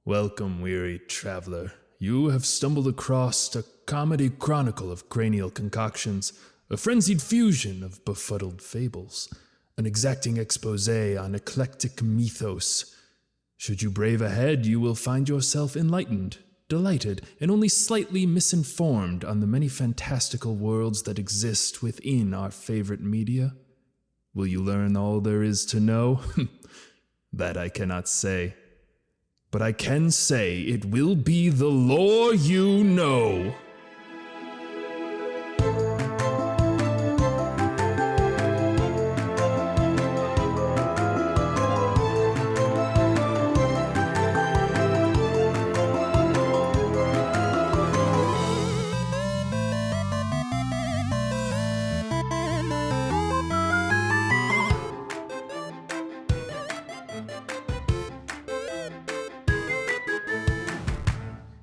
Welcome, weary traveler. You have stumbled across a comedy chronicle of cranial concoctions, a frenzied fusion of befuddled fables, an exacting expose on eclectic mythos. Should you brave ahead, you will find yourself enlightened, delighted, and only slightly misinformed on the many fantastical worlds that exist within our favorite media. Will you learn all there is to know? That I cannot say. But I can say it will be the lore you know.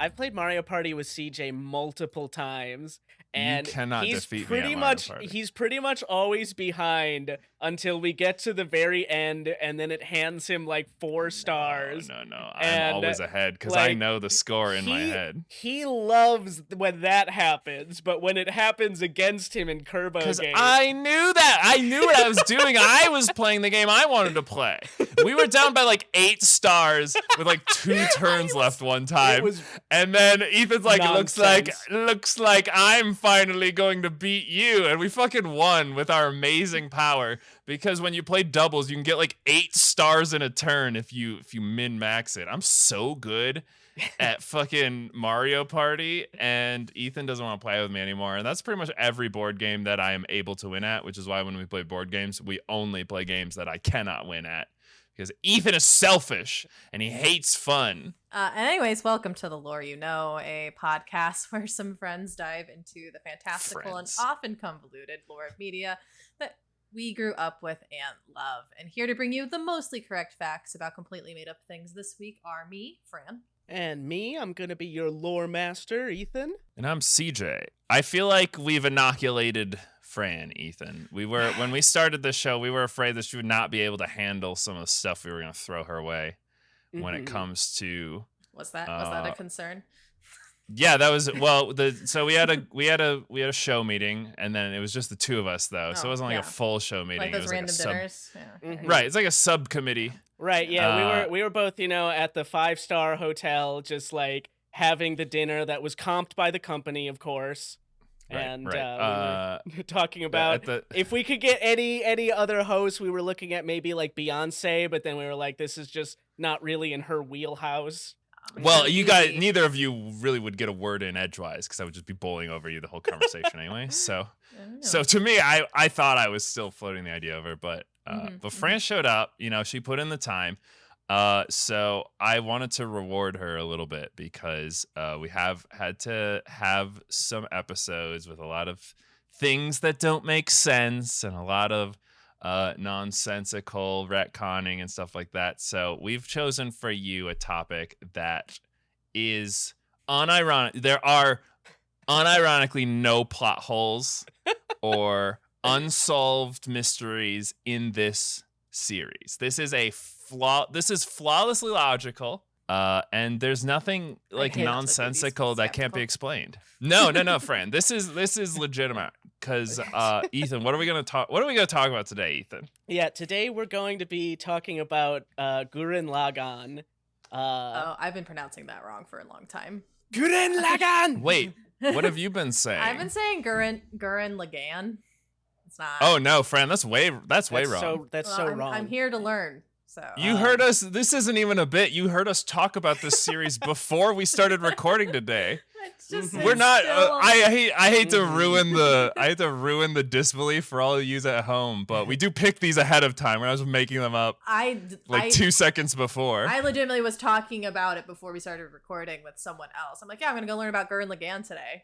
I've played Mario Party with CJ multiple times, and you cannot he's defeat pretty me at much Mario Party. he's pretty much always behind until we get to the very end, and then it hands him like 4 stars. No. And, I'm always ahead because I like, know the score in my head. He loves when that happens, but when it happens against him in Kerbo Because games, I knew that. I knew what I was doing. I was playing the game I wanted to play. We were down by like 8 stars with like 2 turns left one time. And then Ethan's like, looks like I'm finally going to beat you. And we fucking won with our amazing power. Because when you play doubles, you can get like 8 stars in a turn if you min-max it. I'm so good at fucking Mario Party, and Ethan doesn't want to play with me anymore. And that's pretty much every board game that I am able to win at, which is why when we play board games, we only play games that I cannot win at. Because Ethan is selfish, and he hates fun. And anyways, welcome to The Lore You Know, a podcast where some friends dive into the fantastical and often convoluted lore of media that we grew up with and love. And here to bring you the mostly correct facts about completely made up things this week are me, Fran. And me, I'm gonna be your lore master, Ethan. And I'm CJ. I feel like we've inoculated Fran, Ethan. When we started the show, we were afraid that she would not be able to handle some of the stuff we were going to throw her way when it comes to. Was that a concern? Yeah, that was so we had a show meeting, and then it was just the 2 of us though, so it wasn't like a full show meeting. Like those it was random like a dinners. Right, it's like a subcommittee. Right, yeah, we were both, at the 5-star hotel, just like having the dinner that was comped by the company, of course. And we were talking about if we could get any other host. We were looking at maybe like Beyonce, but then we were like, this is just not really in her wheelhouse. Well, you guys, neither of you really would get a word in edgewise because I would just be bowling over you the whole conversation anyway. So to me, I thought I was still floating the idea over, but Fran showed up. She put in the time. So I wanted to reward her a little bit because we have had to have some episodes with a lot of things that don't make sense and a lot of nonsensical retconning and stuff like that. So we've chosen for you a topic that is unironic. There are unironically no plot holes or unsolved mysteries in this series. This is flawlessly logical, and there's nothing like nonsensical that can't be explained. No, Fran. This is legitimate. Because Ethan, what are we gonna talk about today, Ethan? Yeah, today we're going to be talking about Gurren Lagann. I've been pronouncing that wrong for a long time. Gurren Lagann. Wait, what have you been saying? I've been saying Gurren Lagann. It's not. Oh no, Fran, that's way wrong. That's so wrong. I'm here to learn. So you heard us. This isn't even a bit. You heard us talk about this series before we started recording today. We're not. I hate to ruin the disbelief for all of you at home, but we do pick these ahead of time. When I was making them up, 2 seconds before. I legitimately was talking about it before we started recording with someone else. I'm like, yeah, I'm gonna go learn about Gurren Lagann today.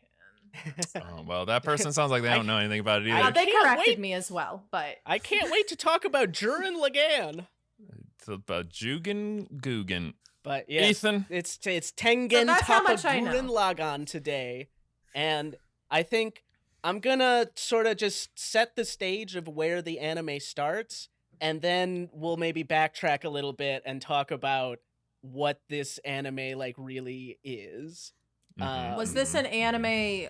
Oh, well, that person sounds like they don't know anything about it either. They corrected me as well, but I can't wait to talk about Gurren Lagann. It's about Jugen Guggen. But yes, Ethan, it's Tengen Toppa Gurren Lagann today, and I think I'm gonna sort of just set the stage of where the anime starts, and then we'll maybe backtrack a little bit and talk about what this anime like really is. Was this an anime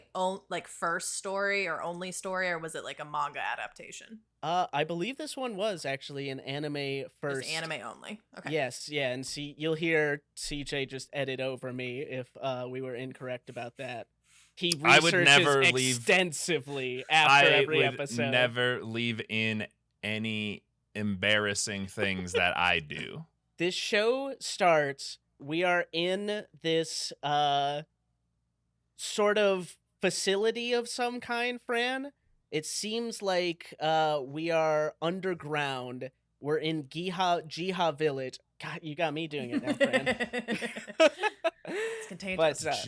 like first story or only story, or was it like a manga adaptation? I believe this one was actually an anime first. Just anime only. Okay. Yes, yeah, and you'll hear CJ just edit over me if we were incorrect about that. He researches extensively after every episode. I would never leave in any embarrassing things that I do. This show starts, we are in this sort of facility of some kind, Fran. It seems like we are underground. We're in Jiha Village. God, you got me doing it now, Fran. It's contagious. But,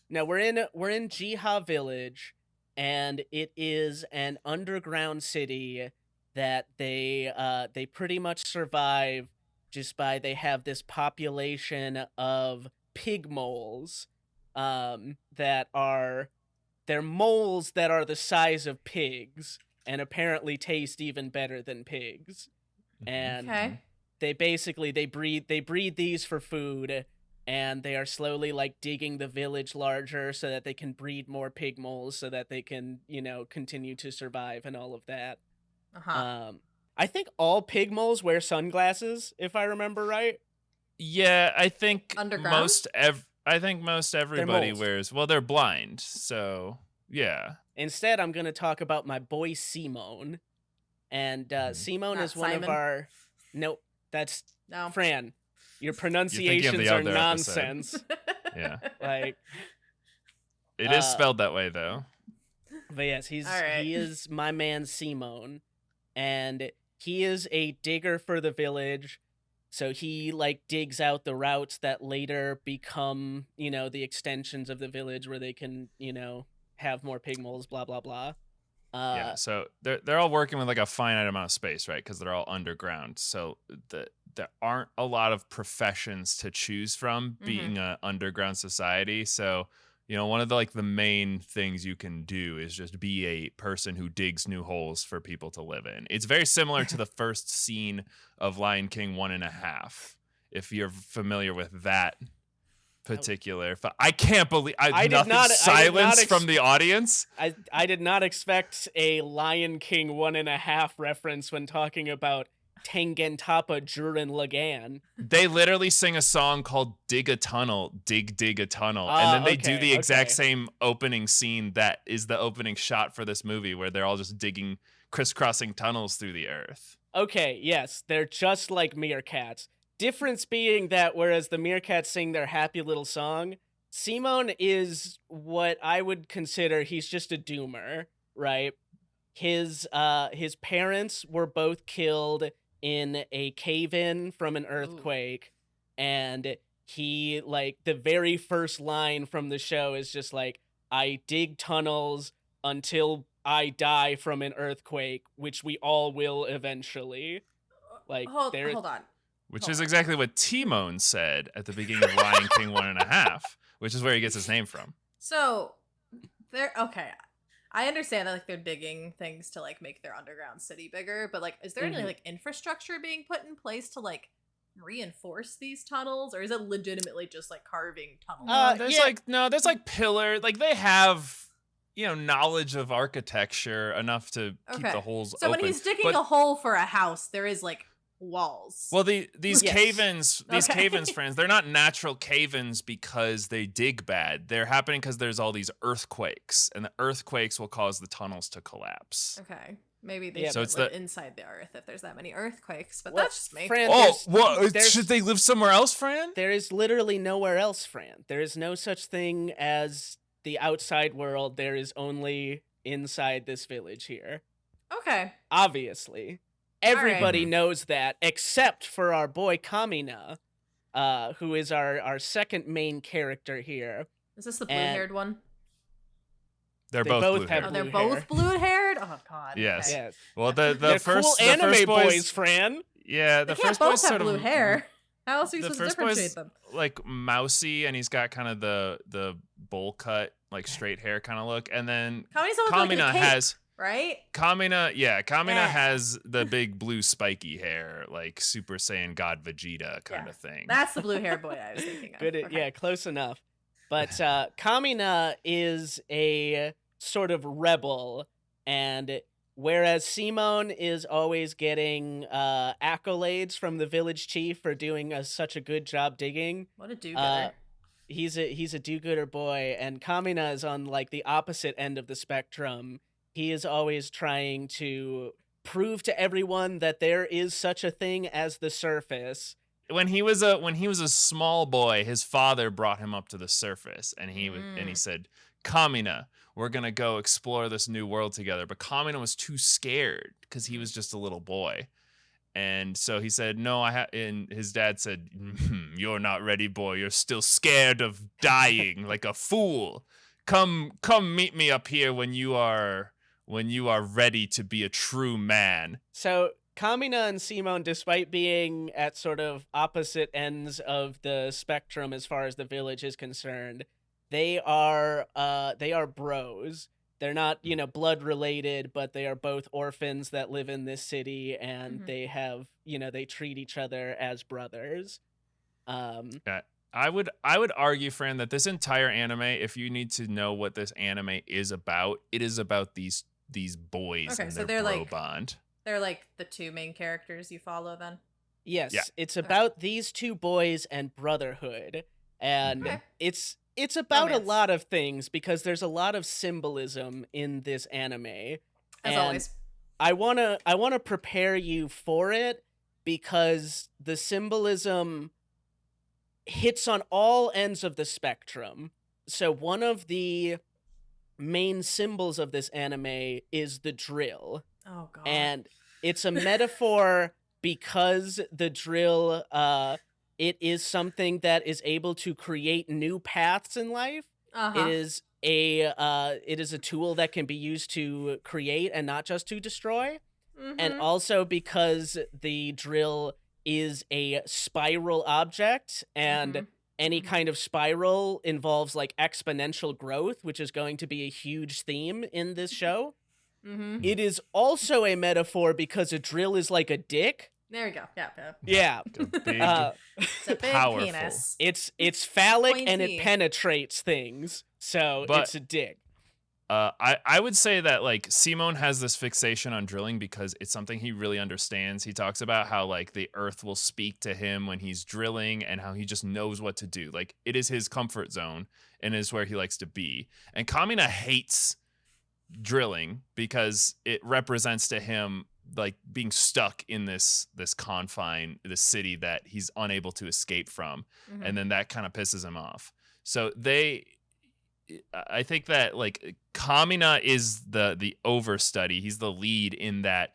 no, we're in Jiha Village, and it is an underground city that they pretty much survive just by they have this population of pig moles that are they're moles that are the size of pigs and apparently taste even better than pigs. And they breed these for food. And they are slowly like digging the village larger so that they can breed more pig moles so that they can, continue to survive and all of that. I think all pig moles wear sunglasses, if I remember right. Yeah, I think Underground? most everybody wears. Well, they're blind, so yeah. Instead, I'm going to talk about my boy Simone. And Simone is one Simon? of our... Nope, that's No. Fran. Your pronunciations are nonsense. Yeah. Like, it is spelled that way though. But yes, he is my man Simone, and he is a digger for the village. So he like digs out the routes that later become, the extensions of the village where they can, have more pig moles, blah blah blah. Yeah, so they're all working with like a finite amount of space, right? Because they're all underground. So there aren't a lot of professions to choose from being an underground society. So, one of the main things you can do is just be a person who digs new holes for people to live in. It's very similar to the first scene of Lion King 1.5, if you're familiar with that particular. I can't believe silence from the audience. I did not expect a Lion King 1.5 reference when talking about Tengen Toppa Gurren Lagann. They literally sing a song called Dig a Tunnel, Dig a Tunnel. And then they do the exact same opening scene that is the opening shot for this movie where they're all just digging, crisscrossing tunnels through the earth. Okay, yes, they're just like meerkats. Difference being that whereas the meerkats sing their happy little song, Simone is what I would consider he's just a doomer, right? His parents were both killed in a cave-in from an earthquake. Ooh. And he, the very first line from the show is just I dig tunnels until I die from an earthquake, which we all will eventually. Hold on. Which is exactly what Timon said at the beginning of Lion King 1.5, which is where he gets his name from. So, I understand that they're digging things to make their underground city bigger, but is there any infrastructure being put in place to reinforce these tunnels, or is it legitimately just carving tunnels? There's pillar. They have knowledge of architecture enough to keep the holes open. So when he's digging a hole for a house, there is walls. Well, these cave-ins, friends, they're not natural cave-ins because they dig bad. They're happening because there's all these earthquakes, and the earthquakes will cause the tunnels to collapse. Okay. Maybe they should live inside the earth if there's that many earthquakes, but that's just me. Fran, should they live somewhere else, Fran? There is literally nowhere else, Fran. There is no such thing as the outside world. There is only inside this village here. Okay. Obviously. Everybody knows that, except for our boy Kamina, who is our second main character here. Is this the blue-haired one? They're both blue-haired. Oh, they're both blue-haired? Oh, God. Yes. Okay. Well, the they're first cool anime first boys, Fran. Yeah, the first boys have blue hair. How else are you supposed to differentiate them? Mousy, and he's got kind of the bowl cut, straight hair kind of look, and then Kamina right? Kamina has the big blue spiky hair, like Super Saiyan God Vegeta kind of thing. That's the blue hair boy I was thinking of. Good, okay. Yeah, close enough. But Kamina is a sort of rebel, and whereas Simone is always getting accolades from the village chief for doing such a good job digging. What a do-gooder. He's a do-gooder boy, and Kamina is on like the opposite end of the spectrum. He is always trying to prove to everyone that there is such a thing as the surface. When he was a small boy, his father brought him up to the surface, and he said, "Kamina, we're gonna go explore this new world together." But Kamina was too scared because he was just a little boy, and so he said, "No, And his dad said, "You're not ready, boy. You're still scared of dying like a fool. Come meet me up here when you are ready to be a true man." So Kamina and Simone, despite being at sort of opposite ends of the spectrum as far as the village is concerned, they are bros. They're not, blood related, but they are both orphans that live in this city, and they have, they treat each other as brothers. I would argue, Fran, that this entire anime, if you need to know what this anime is about, it is about these boys and their bro bond. They're like the two main characters you follow then? Yes, yeah. It's about these two boys and brotherhood. And it's about a lot of things because there's a lot of symbolism in this anime. As always. I wanna prepare you for it because the symbolism hits on all ends of the spectrum. So one of the main symbols of this anime is the drill. Oh god. And it's a metaphor because the drill it is something that is able to create new paths in life. It is a tool that can be used to create and not just to destroy. And also because the drill is a spiral object, and any kind of spiral involves like exponential growth, which is going to be a huge theme in this show. It is also a metaphor because a drill is like a dick. There you go. Yeah. Yeah. It's a big powerful penis. It's phallic Pointy. and it penetrates things. So it's a dick. I would say that like Simone has this fixation on drilling because it's something he really understands. He talks about how like the earth will speak to him when he's drilling and how he just knows what to do. Like it is his comfort zone and is where he likes to be. And Kamina hates drilling because it represents to him like being stuck in this confine, this city that he's unable to escape from. And then that kind of pisses him off. So I think that like Kamina is the overstudy. He's the lead in that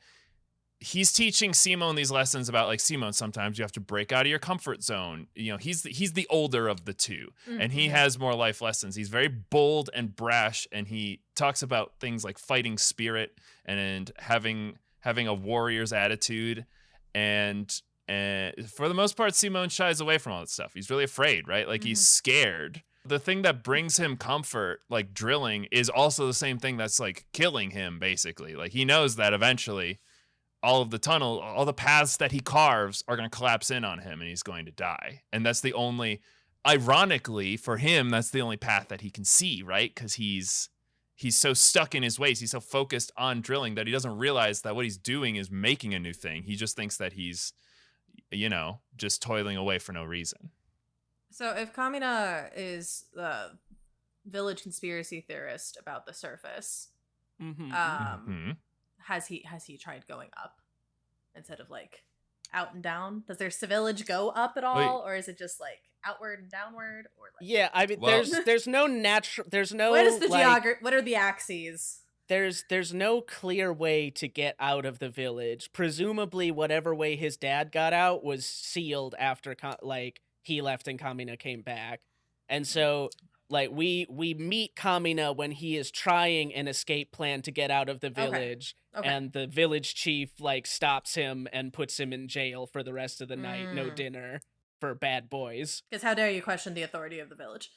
he's teaching Simone these lessons about like, Simone, sometimes you have to break out of your comfort zone. He's the older of the two, and he has more life lessons. He's very bold and brash, and he talks about things like fighting spirit and having a warrior's attitude. And for the most part, Simone shies away from all that stuff. He's really afraid, right? Like he's scared. The thing that brings him comfort, like drilling, is also the same thing that's like killing him, basically. Like he knows that eventually all the paths that he carves are going to collapse in on him and he's going to die. And that's ironically for him, that's the only path that he can see, right? Because he's so stuck in his ways. He's so focused on drilling that he doesn't realize that what he's doing is making a new thing. He just thinks that he's, just toiling away for no reason. So if Kamina is the village conspiracy theorist about the surface, has he tried going up instead of like out and down? Does their village go up at all, or is it just like outward and downward? Or like... Yeah, I mean, there's no natural, there's no. What is the geography? What are the axes? There's no clear way to get out of the village. Presumably, whatever way his dad got out was sealed after he left and Kamina came back. And so like we meet Kamina when he is trying an escape plan to get out of the village. Okay. And the village chief like stops him and puts him in jail for the rest of the night. No dinner for bad boys. Because how dare you question the authority of the village?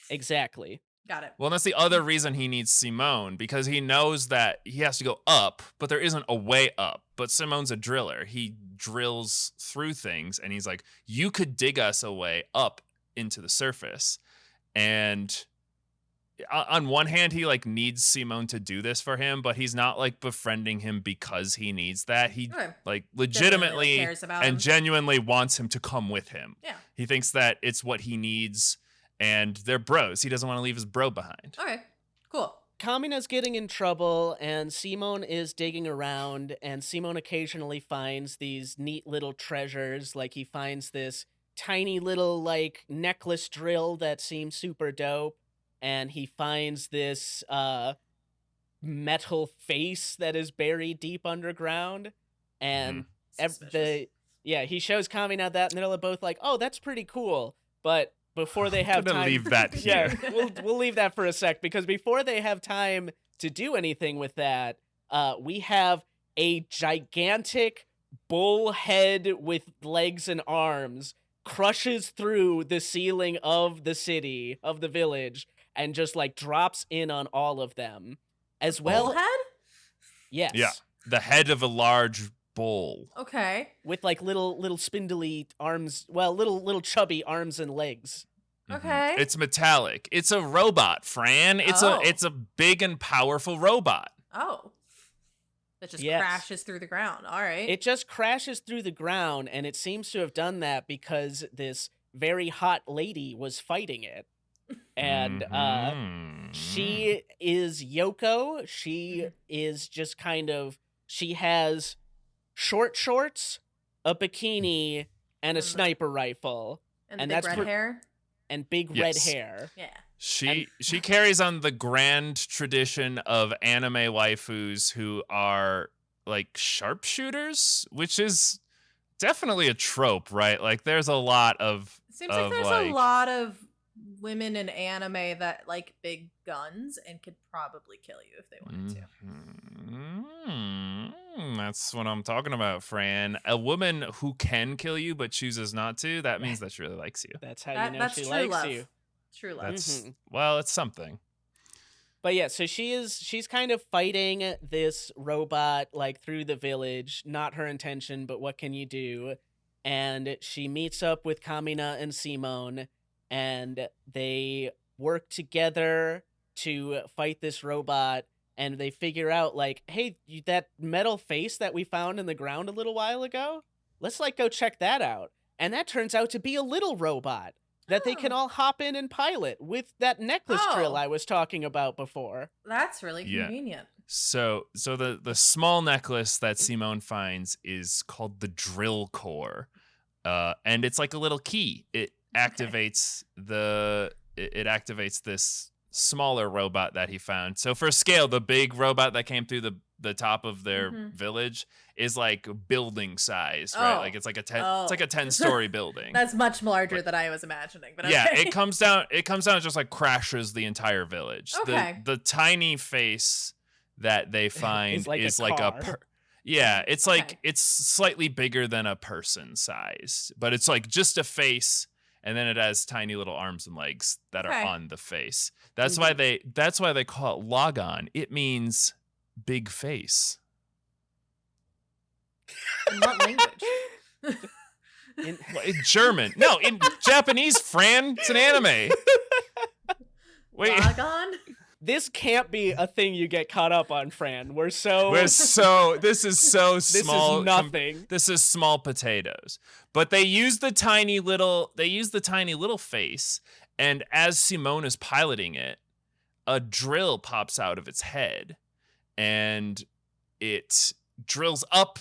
Exactly. Got it. Well, that's the other reason he needs Simone, because he knows that he has to go up, but there isn't a way up. But Simone's a driller. He drills through things, and he's like, you could dig us a way up into the surface. And on one hand, he like needs Simone to do this for him, but he's not like befriending him because he needs that. He like legitimately cares about and him. genuinely wants him to come with him. Yeah. He thinks that it's what he needs, and they're bros. He doesn't want to leave his bro behind. Okay, cool. Kamina's getting in trouble, and Simone is digging around, and Simone occasionally finds these neat little treasures. Like, he finds this tiny little, like, necklace drill that seems super dope, and he finds this metal face that is buried deep underground, and he shows Kamina that, and they're both like, oh, that's pretty cool, but before they have time, leave that here. Yeah, we'll leave that for a sec, because before they have time to do anything with that, we have a gigantic bull head with legs and arms crushes through the ceiling of the city, of the village, and just like drops in on all of them. As well, Bull head? Yes. Yeah, the head of a large bull. Okay. With like little spindly arms, well, little chubby arms and legs. Okay. It's metallic. It's a robot, Fran. It's a big and powerful robot. Oh. That just crashes through the ground. All right. It just crashes through the ground, and it seems to have done that because this very hot lady was fighting it. And she is Yoko. She is just kind of, she has short shorts, a bikini, and a sniper rifle. And big red hair? And big red hair. Yeah. She carries on the grand tradition of anime waifus who are like sharpshooters, which is definitely a trope, right? Like there's a lot of Seems like there's a lot of women in anime that like big guns and could probably kill you if they wanted to. That's what I'm talking about, Fran. A woman who can kill you but chooses not to, that means that she really likes you. That's how you know she likes you. True love. Well, it's something. But yeah, so she's kind of fighting this robot like through the village. Not her intention, but what can you do? And she meets up with Kamina and Simone, and they work together to fight this robot, and they figure out like, hey, that metal face that we found in the ground a little while ago, let's like go check that out. And that turns out to be a little robot that they can all hop in and pilot with that necklace drill I was talking about before. That's really convenient. So the small necklace that Simone finds is called the drill core. And it's like a little key. It activates it activates this smaller robot that he found. So for scale, the big robot that came through the top of their village is like building size, right? Like it's like it's like a 10-story building. That's much larger than I was imagining. But yeah, it comes down and just like crashes the entire village. Okay. The tiny face that they find is like a yeah, it's like it's slightly bigger than a person size, but it's like just a face, and then it has tiny little arms and legs that are on the face. That's why they call it Lagann. It means big face. In what language? In German. No, in Japanese, Fran. It's an anime. Wait. Lagann? This can't be a thing you get caught up on, Fran. This is so small. This is nothing. This is small potatoes. But they use the tiny little face, and as Simone is piloting it, a drill pops out of its head, and it drills up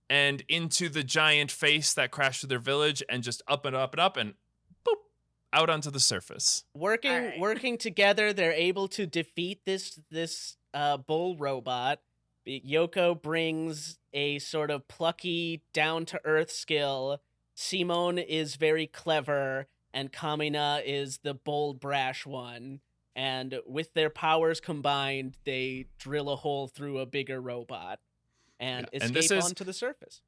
and into the giant face that crashed through their village, and just up and up and up, and boop, out onto the surface. Working together, they're able to defeat this bull robot. Yoko brings a sort of plucky, down-to-earth skill. Simone is very clever, and Kamina is the bold, brash one. And with their powers combined, they drill a hole through a bigger robot and escape onto the surface.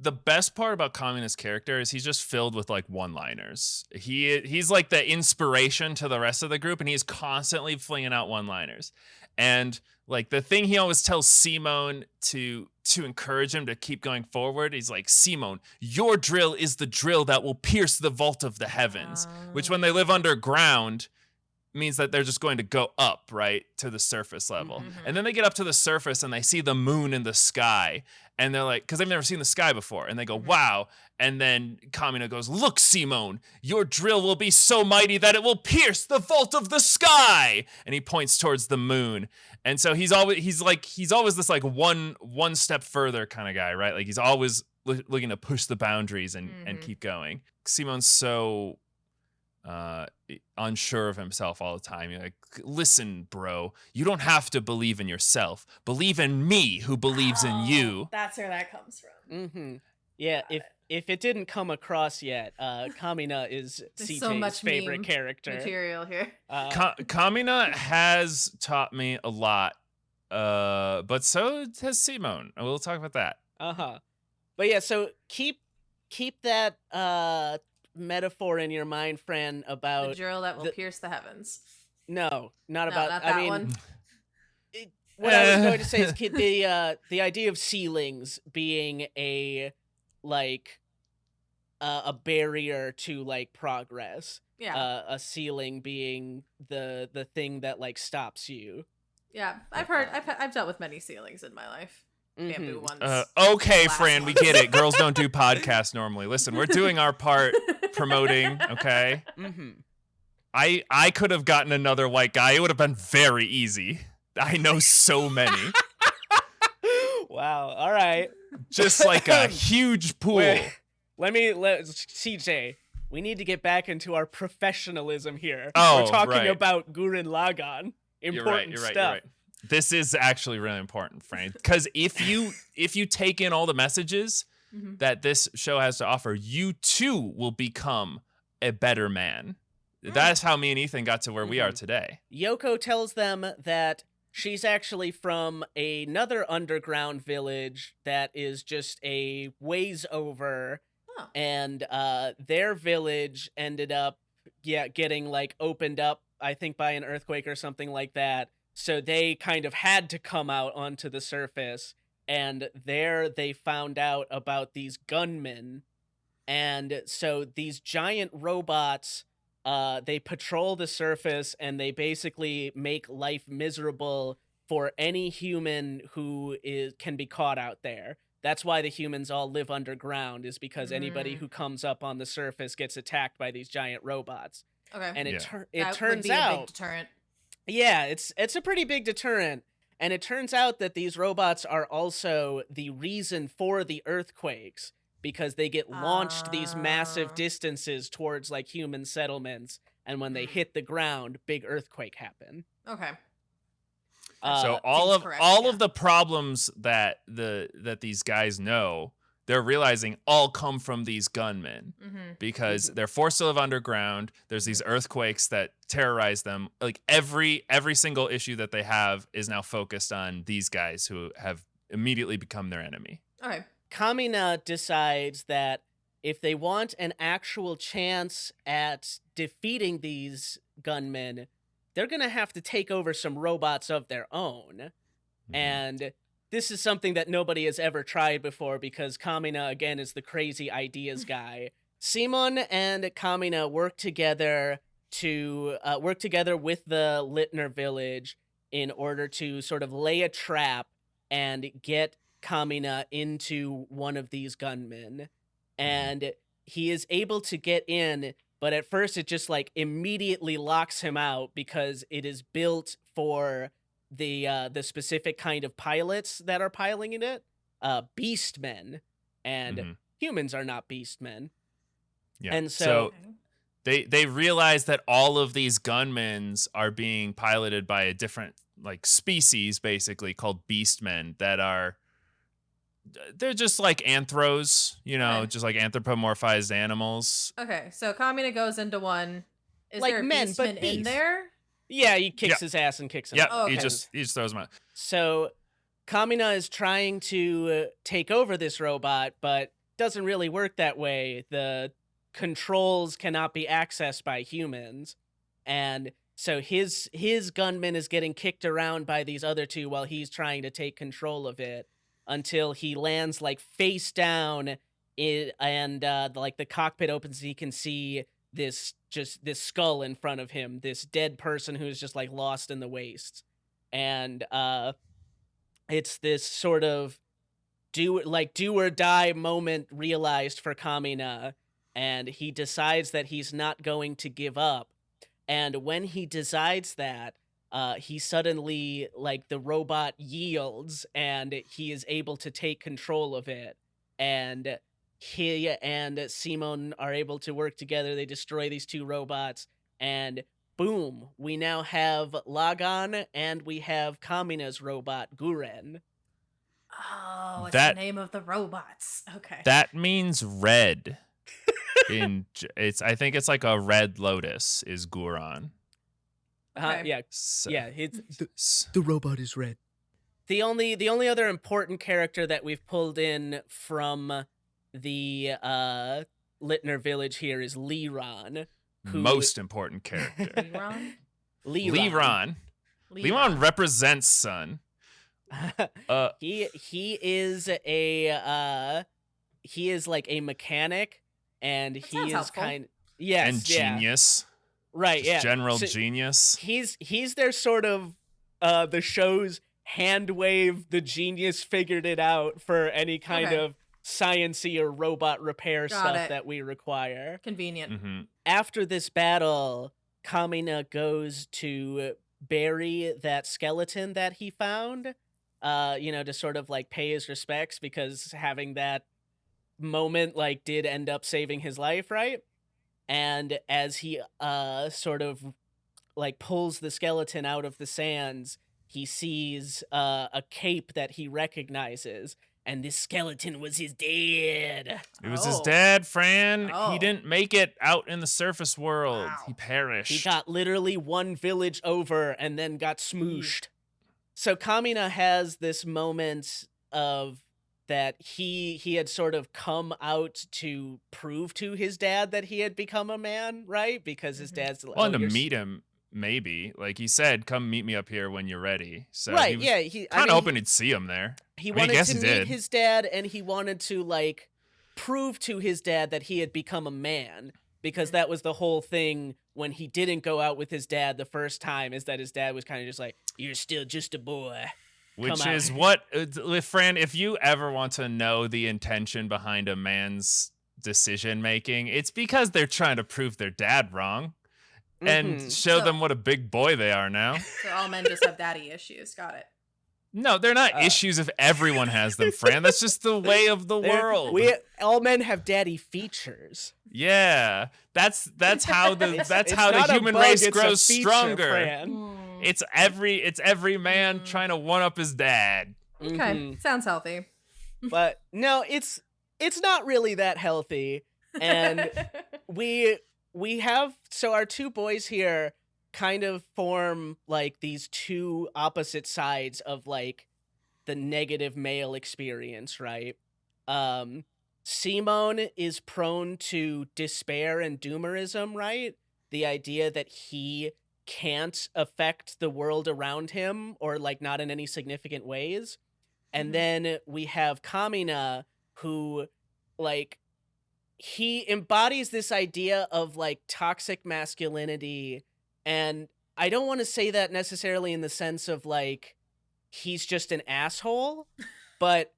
the best part about Kamina's character is he's just filled with like one-liners. He's like the inspiration to the rest of the group, and he's constantly flinging out one-liners. And like the thing he always tells Simone to encourage him to keep going forward, he's like, Simone, your drill is the drill that will pierce the vault of the heavens, which when they live underground means that they're just going to go up, right, to the surface level. Mm-hmm. And then they get up to the surface and they see the moon in the sky. And they're like, because they've never seen the sky before. And they go, wow. And then Kamina goes, look, Simone, your drill will be so mighty that it will pierce the vault of the sky. And he points towards the moon. And so he's always this like one step further kind of guy, right? Like he's always looking to push the boundaries and keep going. Simone's so unsure of himself all the time. You're like, listen, bro, you don't have to believe in yourself. Believe in me, who believes in you. That's where that comes from. Mm-hmm. Yeah, if it didn't come across yet, Kamina is CJ's so much favorite character. Material here. Kamina has taught me a lot, but so has Simone. We'll talk about that. But yeah, so keep that metaphor in your mind, Fran, about the drill that will pierce the heavens. No, not that one. What I was going to say is the idea of ceilings being a barrier to like progress. Yeah. A ceiling being the thing that like stops you. Yeah, I've dealt with many ceilings in my life. Bamboo ones. Okay, Fran, we get it. Girls don't do podcasts normally. Listen, we're doing our part promoting, okay? Mm-hmm. I could have gotten another white guy. It would have been very easy. I know so many. Wow. All right. Just like a huge pool. Let CJ, we need to get back into our professionalism here. Oh, we're talking about Gurren Lagann. Important stuff. You're right. This is actually really important, Frank, because if you take in all the messages that this show has to offer, you too will become a better man. That's how me and Ethan got to where we are today. Yoko tells them that she's actually from another underground village that is just a ways over, and their village ended up getting like opened up, I think, by an earthquake or something like that. So they kind of had to come out onto the surface, and there they found out about these gunmen. And so these giant robots, they patrol the surface, and they basically make life miserable for any human who can be caught out there. That's why the humans all live underground, is because anybody who comes up on the surface gets attacked by these giant robots. Okay. And it that turns would be out a big deterrent. Yeah, it's a pretty big deterrent. And it turns out that these robots are also the reason for the earthquakes, because they get launched these massive distances towards like human settlements, and when they hit the ground, big earthquake happen. Okay. So all of the problems that these guys know, they're realizing all come from these gunmen because they're forced to live underground. There's these earthquakes that terrorize them. Like every single issue that they have is now focused on these guys who have immediately become their enemy. Okay. Kamina decides that if they want an actual chance at defeating these gunmen, they're going to have to take over some robots of their own. And this is something that nobody has ever tried before, because Kamina, again, is the crazy ideas guy. Simon and Kamina work together with the Littner village in order to sort of lay a trap and get Kamina into one of these gunmen. And he is able to get in, but at first it just like immediately locks him out, because it is built for the specific kind of pilots that are piloting it, beastmen, and humans are not beastmen. Yeah. And so they realize that all of these gunmen are being piloted by a different like species, basically called beastmen, they're just like anthros, just like anthropomorphized animals. Okay, so Kamina goes into one. Is like there a men, beastman but beast. in there? Yeah, he kicks his ass and kicks him out. Oh, okay. He just throws him out. So Kamina is trying to take over this robot, but doesn't really work that way. The controls cannot be accessed by humans. And so his gunman is getting kicked around by these other two while he's trying to take control of it until he lands like face down and like the cockpit opens and he can see this skull in front of him, this dead person who's just like lost in the wastes. And it's this sort of do or die moment realized for Kamina, and he decides that he's not going to give up. And when he decides that, he suddenly, like, the robot yields and he is able to take control of it. And he and Simon are able to work together. They destroy these two robots, and boom, we now have Lagann and we have Kamina's robot, Gurren. Oh, it's the name of the robots. Okay. That means red. I think it's like a red lotus is Gurren. Okay. Yeah. So, yeah. The robot is red. The only other important character that we've pulled in from the Littner village here is Liron. Most important character. Liron? Liron represents sun. He is like a mechanic, and he is kind. Yes, and genius. Right. Just general genius. He's their sort of the show's hand wave. The genius figured it out for any kind of science-y or robot repair stuff that we require. Convenient. Mm-hmm. After this battle, Kamina goes to bury that skeleton that he found, to sort of like pay his respects, because having that moment like did end up saving his life, right? And as he sort of like pulls the skeleton out of the sands, he sees a cape that he recognizes. And this skeleton was his dad. It was his dad, Fran. He didn't make it out in the surface world. Wow. He perished. He got literally one village over and then got smooshed. So Kamina has this moment of that he had sort of come out to prove to his dad that he had become a man, right? Because his dad's like, to meet him. Maybe, like he said, come meet me up here when you're ready. So right, he kind of hoping he'd see him there. He wanted to meet his dad, and he wanted to like prove to his dad that he had become a man, because that was the whole thing when he didn't go out with his dad the first time, is that his dad was kind of just like, "You're still just a boy." Which is what, Fran, if you ever want to know the intention behind a man's decision making, it's because they're trying to prove their dad wrong. And show them what a big boy they are now. So all men just have daddy issues. Got it. No, they're not issues if everyone has them, Fran. That's just the way of the world. All men have daddy features. Yeah, that's how the human race grows stronger. Fran. It's every man trying to one up his dad. Okay, sounds healthy. But no, it's not really that healthy, and we have, so our two boys here kind of form like these two opposite sides of like the negative male experience, right? Simon is prone to despair and doomerism, right? The idea that he can't affect the world around him, or like not in any significant ways. And then we have Kamina, who like, he embodies this idea of like toxic masculinity, and I don't want to say that necessarily in the sense of like he's just an asshole, but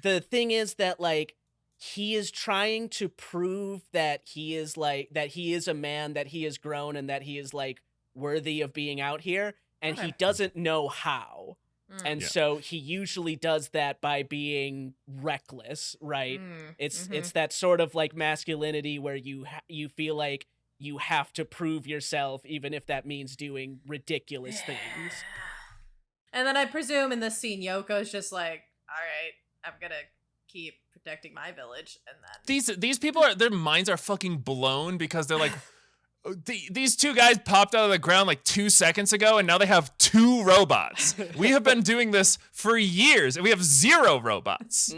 the thing is that like he is trying to prove that he is a man, that he has grown, and that he is like worthy of being out here, and he doesn't know how. And so he usually does that by being reckless, right? It's that sort of like masculinity where you feel like you have to prove yourself, even if that means doing ridiculous things. And then I presume in this scene, Yoko's just like, all right, I'm gonna keep protecting my village. And then these people their minds are fucking blown, because they're like, these two guys popped out of the ground like 2 seconds ago, and now they have 2 robots. We have been doing this for years, and we have 0 robots.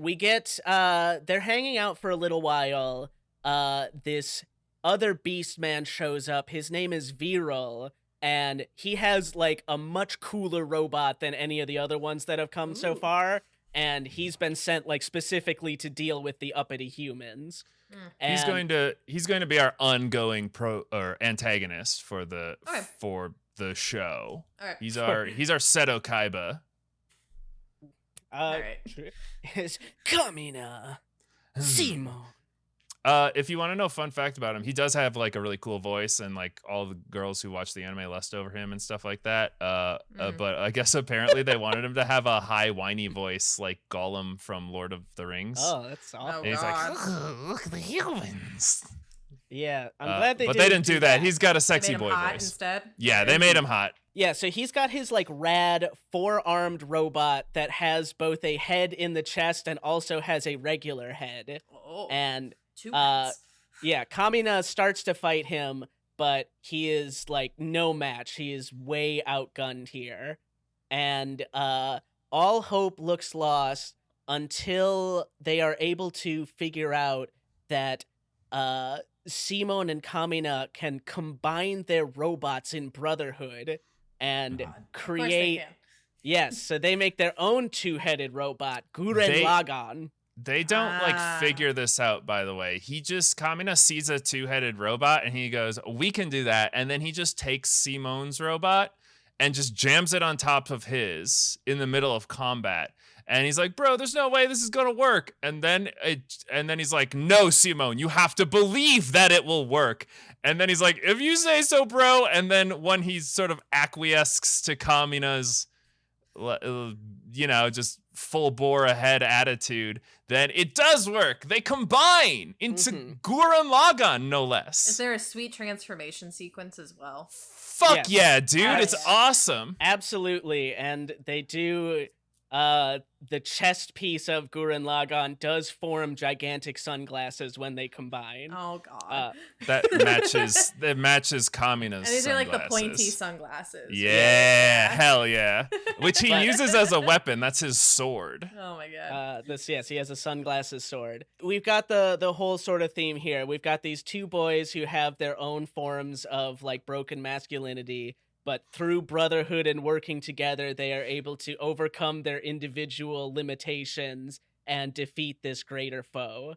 we get they're hanging out for a little while. This other beast man shows up. His name is Viral, and he has like a much cooler robot than any of the other ones that have come so far. And he's been sent like specifically to deal with the uppity humans. And he's going to be our ongoing antagonist for the show. All right. He's our Seto Kaiba. All right. Is Kamina Simo. If you want to know a fun fact about him, he does have like a really cool voice, and like all the girls who watch the anime lust over him and stuff like that. But I guess apparently they wanted him to have a high whiny voice like Gollum from Lord of the Rings. Oh, that's awesome. And he's like, look at the humans. Yeah, I'm glad they. But they didn't do that. He's got a sexy boy voice instead. Yeah, they made him hot. Yeah, so he's got his like rad 4-armed robot that has both a head in the chest and also has a regular head. Oh. And Two heads. yeah, Kamina starts to fight him, but he is like no match. He is way outgunned here. And all hope looks lost until they are able to figure out that Simon and Kamina can combine their robots in brotherhood and create. Yes, so they make their own 2-headed robot, Gurren Lagann. They don't like figure this out, by the way. Kamina sees a 2-headed robot and he goes, we can do that. And then he just takes Simon's robot and just jams it on top of his in the middle of combat. And he's like, bro, there's no way this is going to work. And then he's like, no, Simone, you have to believe that it will work. And then he's like, if you say so, bro. And then when he sort of acquiesces to Kamina's, just full bore ahead attitude, then it does work. They combine into Gurren Lagann, no less. Is there a sweet transformation sequence as well? Fuck yeah, dude. It's awesome. Absolutely. And they do the chest piece of Gurren Lagann does form gigantic sunglasses when they combine. Oh god. That matches Kamina's and these sunglasses. are like the pointy sunglasses. Yeah, hell yeah. Which he uses as a weapon. That's his sword. Oh my god. He has a sunglasses sword. We've got the whole sort of theme here. We've got these two boys who have their own forms of like broken masculinity, but through brotherhood and working together, they are able to overcome their individual limitations and defeat this greater foe.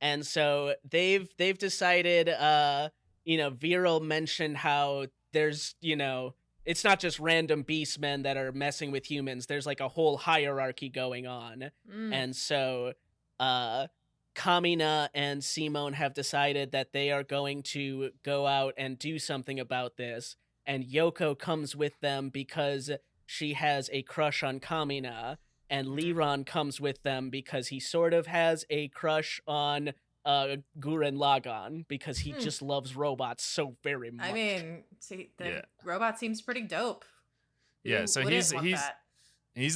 And so they've decided, Viral mentioned how there's, it's not just random beastmen that are messing with humans. There's like a whole hierarchy going on. And so Kamina and Simone have decided that they are going to go out and do something about this. And Yoko comes with them because she has a crush on Kamina, and Liron comes with them because he sort of has a crush on Gurren Lagann because he just loves robots so very much. I mean, the robot seems pretty dope. Yeah, so he's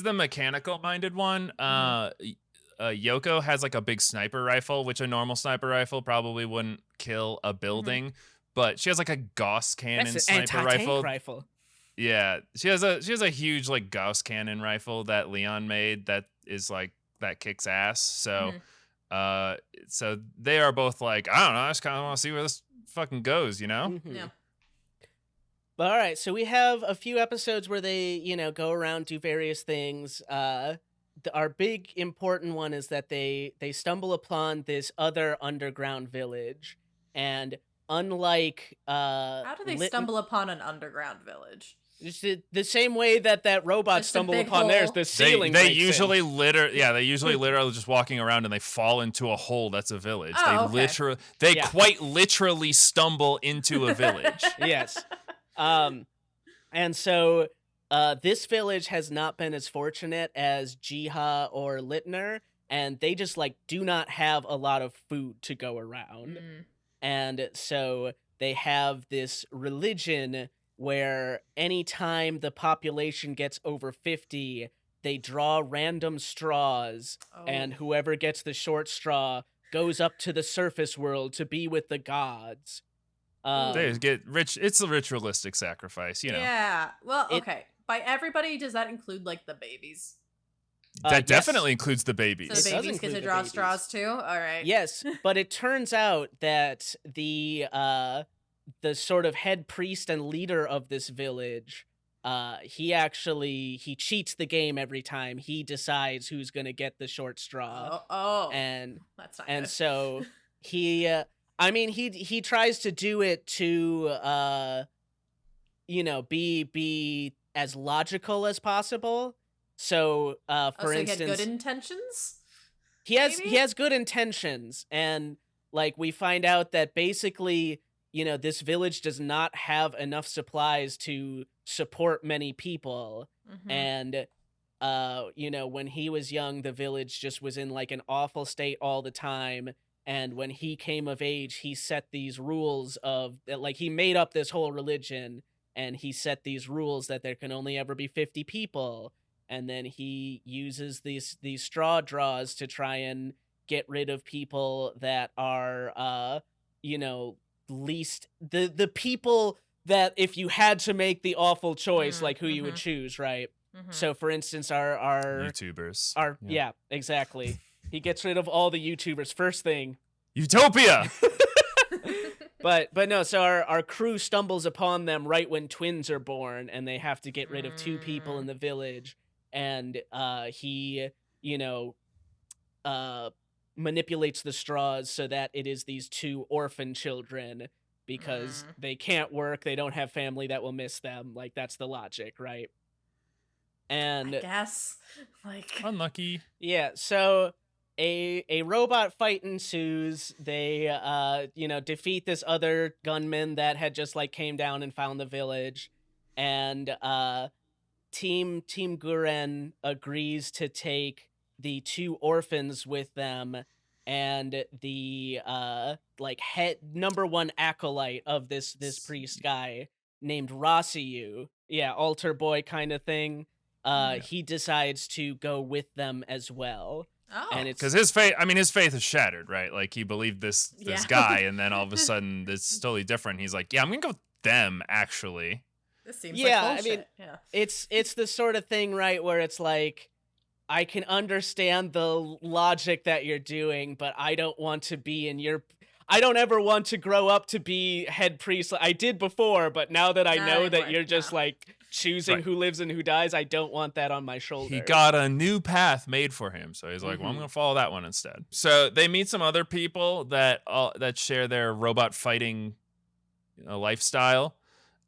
the mechanical-minded one. Yoko has like a big sniper rifle, which a normal sniper rifle probably wouldn't kill a building. But she has like a Gauss cannon sniper rifle. Yeah, she has a huge like Gauss cannon rifle that Leon made that is like that kicks ass. So, so they are both like, I don't know, I just kind of want to see where this fucking goes, Yeah. But all right, so we have a few episodes where they, go around, do various things. Our big important one is that they stumble upon this other underground village, and unlike how do they stumble upon an underground village? The same way that robot stumbled upon theirs, the ceiling. They usually literally just walking around and they fall into a hole that's a village. They quite literally stumble into a village. Yes. And so this village has not been as fortunate as Jiha or Littner, and they just like do not have a lot of food to go around. And so they have this religion where anytime the population gets over 50, they draw random straws, and whoever gets the short straw goes up to the surface world to be with the gods. They get rich. It's a ritualistic sacrifice, Yeah. Well, okay. By everybody, does that include like the babies? That definitely includes the babies. So the babies get to draw straws too? All right. Yes, but it turns out that the sort of head priest and leader of this village, he cheats the game every time. He decides who's going to get the short straw. And that's not and good. so he he tries to do it to be as logical as possible. So for instance, he had good intentions? He has good intentions, and like we find out that basically, this village does not have enough supplies to support many people. And when he was young, the village just was in like an awful state all the time. And when he came of age, he set these rules of like he made up this whole religion, and he set these rules that there can only ever be 50 people. And then he uses these straw draws to try and get rid of people that are, least the people that if you had to make the awful choice, like who you would choose, right? So, for instance, our YouTubers. Yeah, exactly. He gets rid of all the YouTubers first thing. Utopia. But no, so our crew stumbles upon them right when twins are born, and they have to get rid of 2 people in the village. And he, manipulates the straws so that it is these 2 orphan children because they can't work, they don't have family that will miss them. Like, that's the logic, right? And I guess, like, unlucky. Yeah, so a robot fight ensues. They defeat this other gunman that had just like came down and found the village, and Team Gurren agrees to take the 2 orphans with them, and the head number 1 acolyte of this priest guy named Rossiu, altar boy kind of thing. He decides to go with them as well. And it's because his faith is shattered, right? Like he believed this guy, and then all of a sudden it's totally different. He's like, I'm gonna go with them actually. This seems like bullshit. It's the sort of thing, right, where it's like, I can understand the logic that you're doing, but I don't want to be I don't ever want to grow up to be head priest. I did before, but now that I know that you're just like choosing who lives and who dies, I don't want that on my shoulder. He got a new path made for him, so he's like, well, I'm gonna follow that one instead. So they meet some other people that share their robot fighting lifestyle.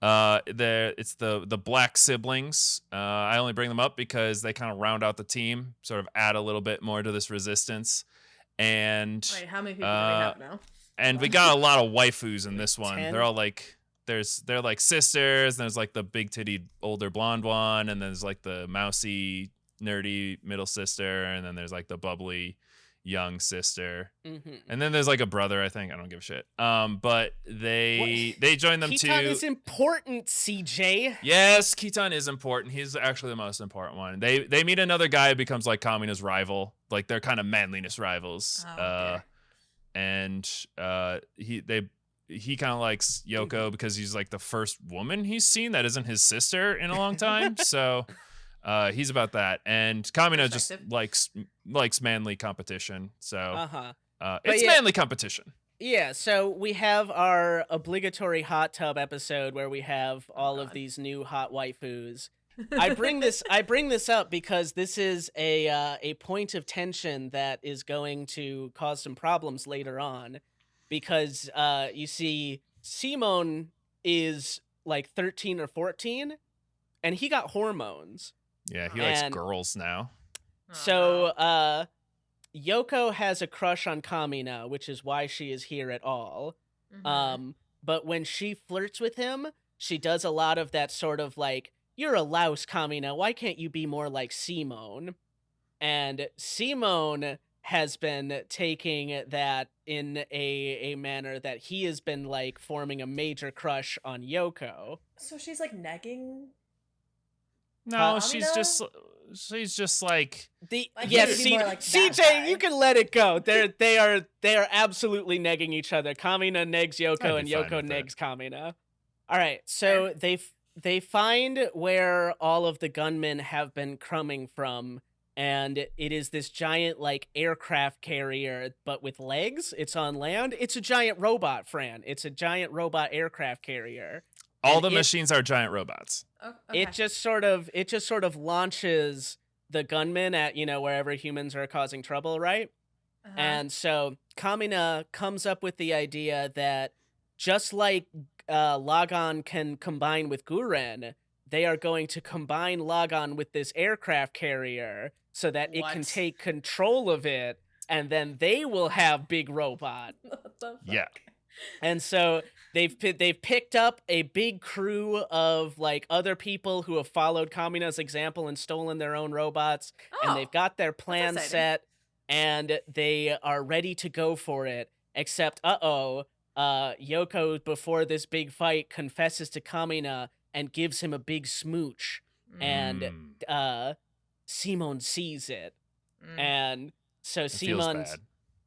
It's the black siblings. I only bring them up because they kind of round out the team, sort of add a little bit more to this resistance. And wait, how many people do we have now? And we got a lot of waifus in this one. 10? They're all like they're like sisters. And there's like the big titty older blonde one, and then there's like the mousy nerdy middle sister, and then there's like the bubbly young sister, and then there's like a brother. I think I don't give a shit. But they join them too. Kitan is important, CJ. Yes, Kitan is important. He's actually the most important one. They meet another guy who becomes like Kamina's rival. Like they're kind of manliness rivals. And he kind of likes Yoko because he's like the first woman he's seen that isn't his sister in a long time. So he's about that, and Kamina just likes manly competition. So it's manly competition. Yeah, so we have our obligatory hot tub episode where we have all of these new hot waifus. I bring this up because this is a point of tension that is going to cause some problems later on, because you see Simon is like 13 or 14 and he got hormones. Yeah, he likes girls now. So Yoko has a crush on Kamina, which is why she is here at all. But when she flirts with him, she does a lot of that sort of like, you're a louse, Kamina, why can't you be more like Simone? And Simone has been taking that in a manner that he has been like forming a major crush on Yoko. So she's like negging? No, she's just like CJ, you can let it go. They are absolutely negging each other. Kamina negs Yoko and Yoko negs Kamina. All right, so they find where all of the gunmen have been coming from, and it is this giant like aircraft carrier, but with legs. It's on land. It's a giant robot, Fran. It's a giant robot aircraft carrier. All the machines are giant robots. Oh, okay. It just sort of launches the gunman at, wherever humans are causing trouble, right? Uh-huh. And so Kamina comes up with the idea that just like Lagann can combine with Gurren, they are going to combine Lagann with this aircraft carrier so that it can take control of it, and then they will have Big Robot. What the fuck? Yeah. And so they've picked up a big crew of like other people who have followed Kamina's example and stolen their own robots, and they've got their plan set, and they are ready to go for it. Except, Yoko, before this big fight, confesses to Kamina and gives him a big smooch, and Simon sees it, and so Simon's.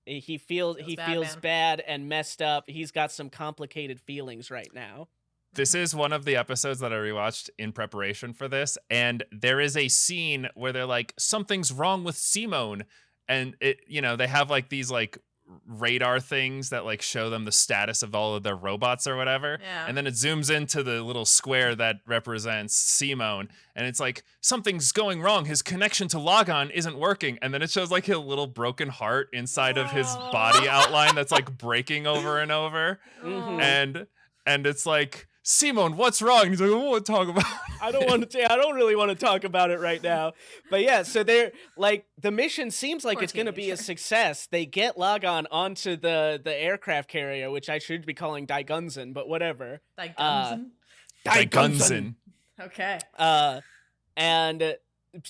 He feels bad and messed up. He's got some complicated feelings right now. This is one of the episodes that I rewatched in preparation for this, and there is a scene where they're like, something's wrong with Simone, and they have like these like radar things that like show them the status of all of their robots or whatever. Yeah. And then it zooms into the little square that represents Simone, and it's like, something's going wrong. His connection to Lagann isn't working. And then it shows like a little broken heart inside of his body outline that's like breaking over and over. Mm-hmm. And it's like, Simone, what's wrong? And he's like, I don't want to talk about it. I don't really want to talk about it right now. But yeah, so they're like, the mission seems like it's going to be a success. They get Lagann onto the aircraft carrier, which I should be calling dai-gurren, but whatever. Dai-gurren. Okay. And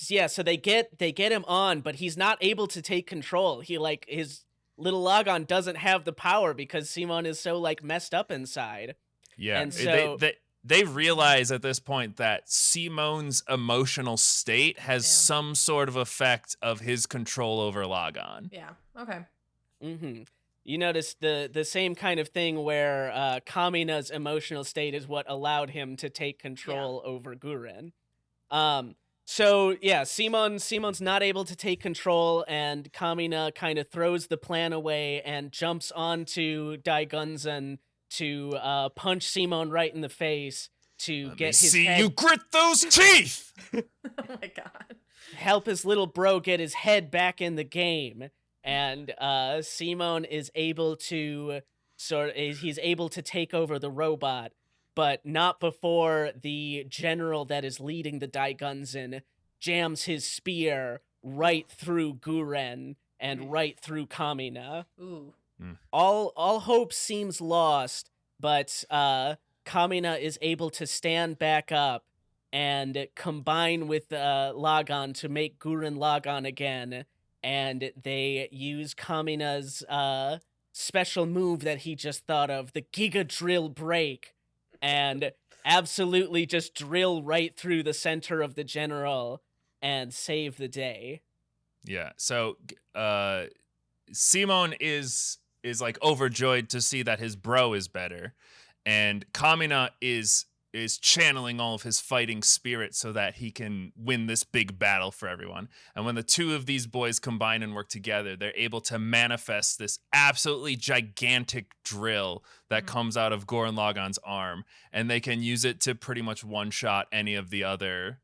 yeah, so they get him on, but he's not able to take control. He like, his little Lagann doesn't have the power because Simon is so like messed up inside. Yeah, and so they realize at this point that Simone's emotional state has some sort of effect of his control over Lagann. Yeah. Okay. Mm-hmm. You notice the same kind of thing where Kamina's emotional state is what allowed him to take control over Gurren. So yeah, Simon's not able to take control, and Kamina kind of throws the plan away and jumps onto dai-gurren to punch Simon right in the face to get his head. You grit those teeth! Oh my god. Help his little bro get his head back in the game. And Simon is able to he's able to take over the robot, but not before the general that is leading the dai-gurren jams his spear right through Gurren and right through Kamina. Ooh. All hope seems lost, but Kamina is able to stand back up and combine with Lagann to make Gurren Lagann again, and they use Kamina's special move that he just thought of, the Giga Drill Break, and absolutely just drill right through the center of the general and save the day. Yeah, so Simon is like overjoyed to see that his bro is better, and Kamina is channeling all of his fighting spirit so that he can win this big battle for everyone. And when the two of these boys combine and work together, they're able to manifest this absolutely gigantic drill that comes out of Gurren Lagann's arm, and they can use it to pretty much one-shot any of the other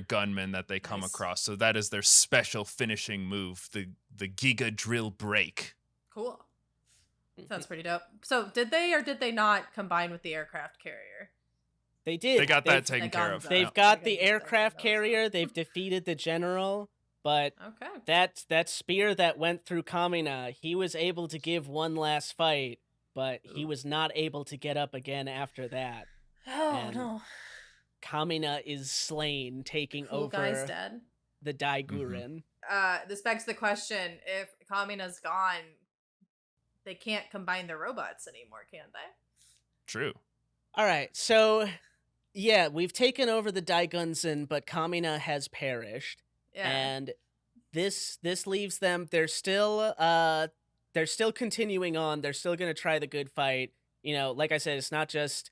gunmen that they come across. So that is their special finishing move, the Giga Drill Break. Cool. Sounds pretty dope. So did they or did they not combine with the aircraft carrier? They did. They got that taken care of. They've got the aircraft carrier. They've defeated the general. But that spear that went through Kamina, he was able to give one last fight, but he was not able to get up again after that. No. Kamina is slain, taking over guy's dead. The dai-gurren. This begs the question, if Kamina's gone, they can't combine their robots anymore, can they? True. All right, so yeah, we've taken over the dai-gurren, but Kamina has perished. Yeah. And this leaves them, they're still continuing on. They're still going to try the good fight. You know, like I said, it's not just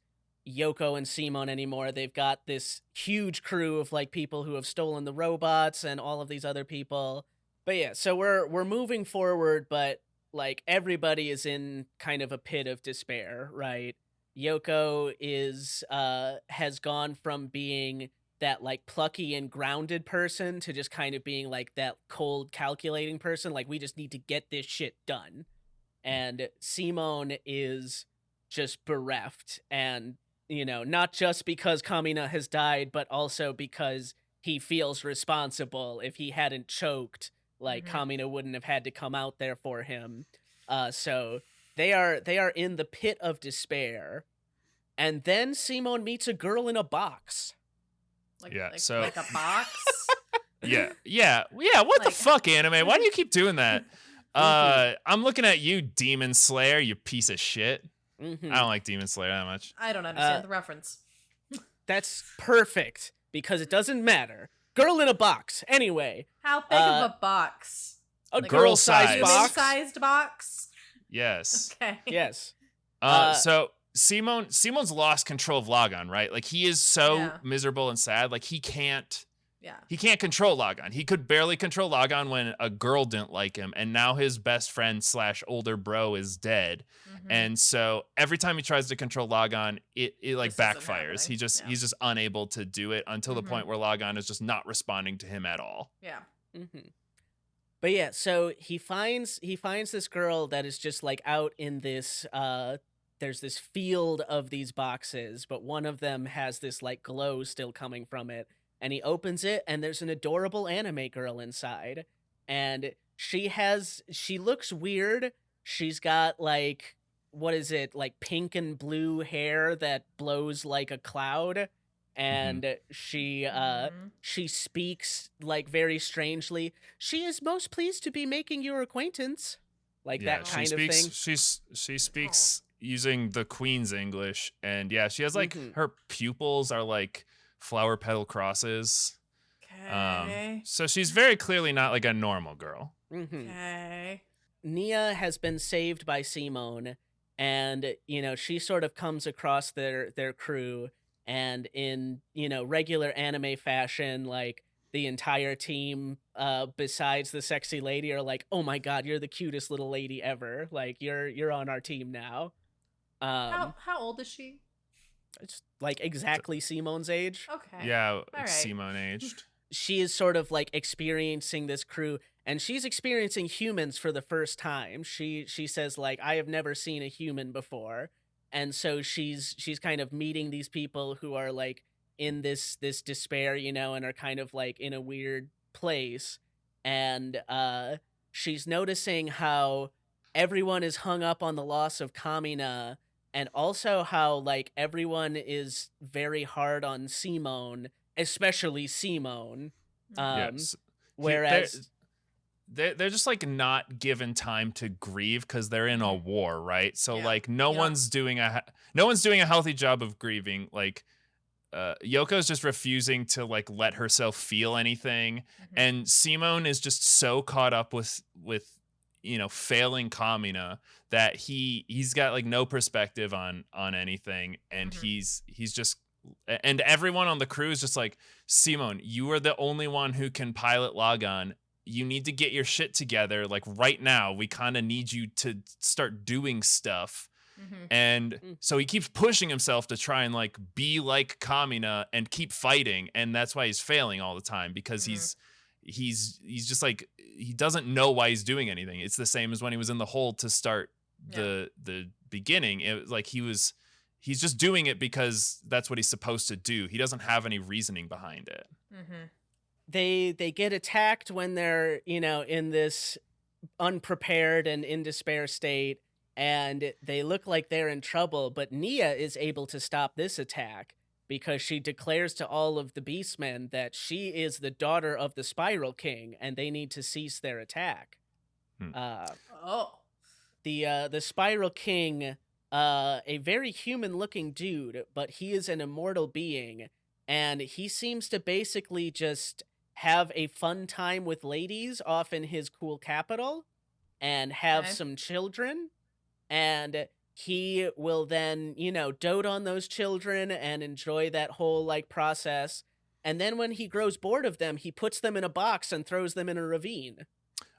Yoko and Simone anymore. They've got this huge crew of like people who have stolen the robots and all of these other people. But yeah, so we're moving forward, but like everybody is in kind of a pit of despair, right? Yoko has gone from being that like plucky and grounded person to just kind of being like that cold calculating person. Like, we just need to get this shit done. And Simone is just bereft, and not just because Kamina has died, but also because he feels responsible. If he hadn't choked, like, Kamina wouldn't have had to come out there for him. So they are in the pit of despair. And then Simone meets a girl in a box. Like a box? Yeah. What the fuck, anime? Why do you keep doing that? I'm looking at you, Demon Slayer, you piece of shit. I don't like Demon Slayer that much. I don't understand the reference. That's perfect, because it doesn't matter. Girl in a box. Anyway. How big of a box? A like girl-sized box? Human-sized box? Yes. Okay. Yes. So Simone's lost control of Lagann, right? Like, he is so miserable and sad. Like, he can't control Lagann. He could barely control Lagann when a girl didn't like him, and now his best friend / older bro is dead. And so every time he tries to control Lagann, it like backfires. He's just unable to do it until the point where Lagann is just not responding to him at all. Yeah. But yeah, so he finds this girl that is just like out in this there's this field of these boxes, but one of them has this like glow still coming from it. And he opens it, and there's an adorable anime girl inside. And she looks weird. She's got like, what is it? Like pink and blue hair that blows like a cloud. And she speaks like very strangely. She is most pleased to be making your acquaintance. Like that kind of thing. She speaks using the Queen's English. And yeah, she has like, her pupils are like flower petal crosses. Okay. So she's very clearly not like a normal girl. Okay. Nia has been saved by Simone, and she sort of comes across their crew, and in regular anime fashion, like, the entire team besides the sexy lady are like, "Oh my god, you're the cutest little lady ever. Like, you're on our team now." How old is she? It's like exactly Simone's age. Okay. Yeah, Simone aged. She is sort of like experiencing this crew, and she's experiencing humans for the first time. She says like, "I have never seen a human before." And so she's kind of meeting these people who are like in this despair, and are kind of like in a weird place. And she's noticing how everyone is hung up on the loss of Kamina, and also how like everyone is very hard on Simone, especially Simone. Yes. Whereas they're just like not given time to grieve because they're in a war, right? So like no one's doing a healthy job of grieving. Like Yoko's just refusing to like let herself feel anything, and Simone is just so caught up with failing Kamina that he's got like no perspective on anything, and he's just, and everyone on the crew is just like, "Simone, you are the only one who can pilot Lagann. You need to get your shit together, like right now. We kind of need you to start doing stuff." And so he keeps pushing himself to try and like be like Kamina and keep fighting, and that's why he's failing all the time, because he's just like, he doesn't know why he's doing anything. It's the same as when he was in the hole to start the beginning. It was like he's just doing it because that's what he's supposed to do. He doesn't have any reasoning behind it. They get attacked when they're in this unprepared and in despair state, and they look like they're in trouble, but Nia is able to stop this attack because she declares to all of the Beastmen that she is the daughter of the Spiral King, and they need to cease their attack. The Spiral King, a very human-looking dude, but he is an immortal being, and he seems to basically just have a fun time with ladies off in his cool capital, and have some children, and he will then, dote on those children and enjoy that whole like process. And then when he grows bored of them, he puts them in a box and throws them in a ravine.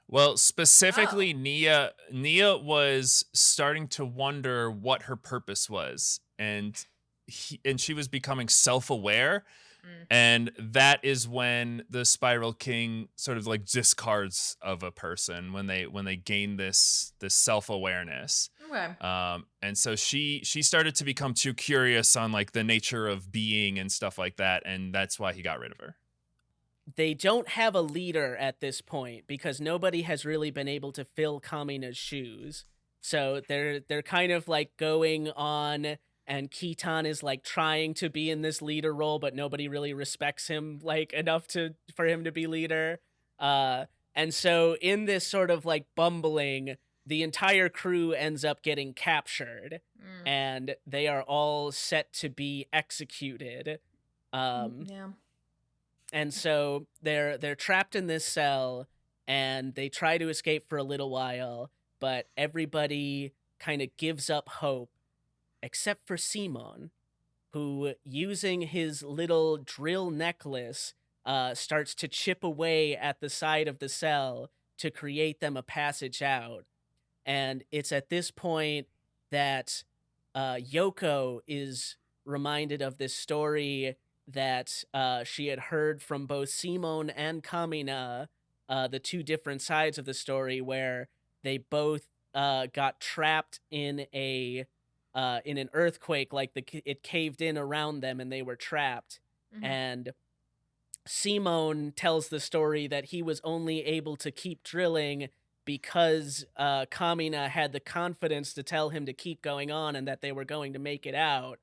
Well, specifically, Nia was starting to wonder what her purpose was, and she was becoming self-aware, and that is when the Spiral King sort of like discards of a person when they gain this self-awareness. Okay. And so she started to become too curious on like the nature of being and stuff like that, and that's why he got rid of her. They don't have a leader at this point because nobody has really been able to fill Kamina's shoes. So they're kind of like going on, and Kitan is like trying to be in this leader role, but nobody really respects him like enough for him to be leader. And so in this sort of like bumbling, the entire crew ends up getting captured, and they are all set to be executed. Yeah. And so they're trapped in this cell, and they try to escape for a little while, but everybody kind of gives up hope, except for Simon, who, using his little drill necklace, starts to chip away at the side of the cell to create them a passage out. And it's at this point that Yoko is reminded of this story that she had heard from both Simon and Kamina, the two different sides of the story, where they both got trapped in an earthquake, like it caved in around them and they were trapped. And Simon tells the story that he was only able to keep drilling because Kamina had the confidence to tell him to keep going on and that they were going to make it out.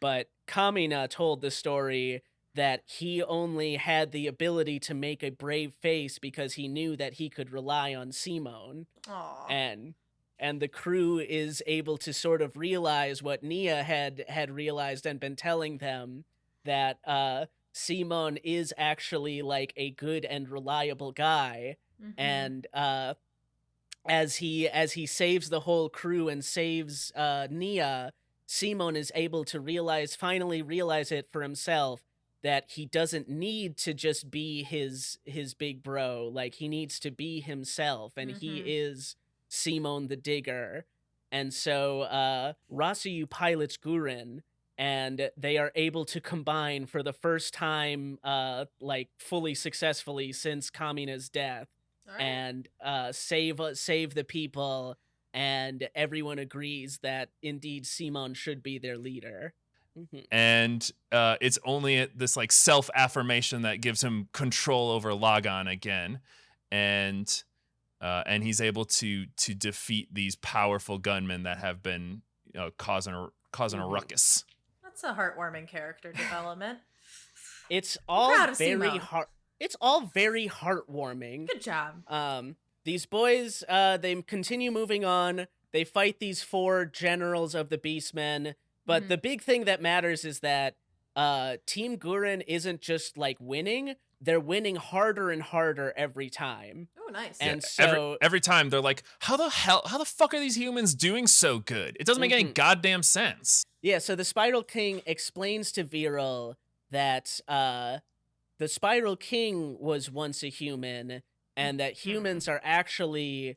But Kamina told the story that he only had the ability to make a brave face because he knew that he could rely on Simon. Aww. And the crew is able to sort of realize what Nia had realized and been telling them, that Simon is actually like a good and reliable guy. And as he saves the whole crew and saves Nia, Simon is able to finally realize it for himself, that he doesn't need to just be his big bro. Like, he needs to be himself, and he is Simon the Digger. And so Rasayu pilots Gurren, and they are able to combine for the first time, like fully successfully since Kamina's death, and save the people. And everyone agrees that indeed Simon should be their leader. And it's only this like self-affirmation that gives him control over Lagann again, and he's able to defeat these powerful gunmen that have been causing a ruckus. That's a heartwarming character development. It's all It's all very heartwarming. Good job. These boys, they continue moving on. They fight these 4 generals of the Beastmen. But the big thing that matters is that Team Gurren isn't just like winning. They're winning harder and harder every time. Oh, nice. And so every time they're like, how the fuck are these humans doing so good? It doesn't make any goddamn sense. Yeah, so the Spiral King explains to Viral that the Spiral King was once a human, and that humans are actually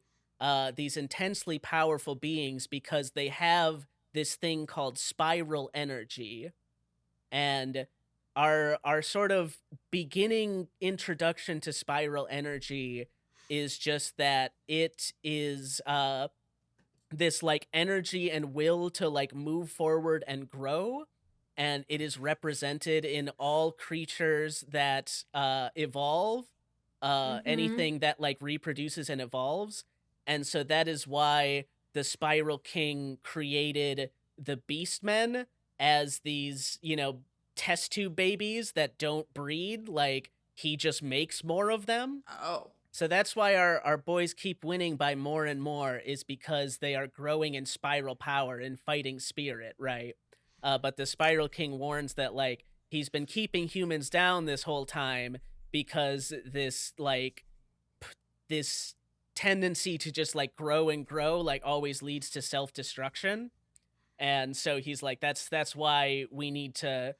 these intensely powerful beings because they have this thing called spiral energy. And our sort of beginning introduction to spiral energy is just that it is this like energy and will to like move forward and grow, and it is represented in all creatures that evolve, anything that like reproduces and evolves. And so that is why the Spiral King created the Beastmen as these, test tube babies that don't breed. Like, he just makes more of them. Oh. So that's why our boys keep winning by more and more, is because they are growing in spiral power and fighting spirit, right? But the Spiral King warns that, like, he's been keeping humans down this whole time because this tendency to just, like, grow and grow, like, always leads to self-destruction. And so he's like, that's why we need to,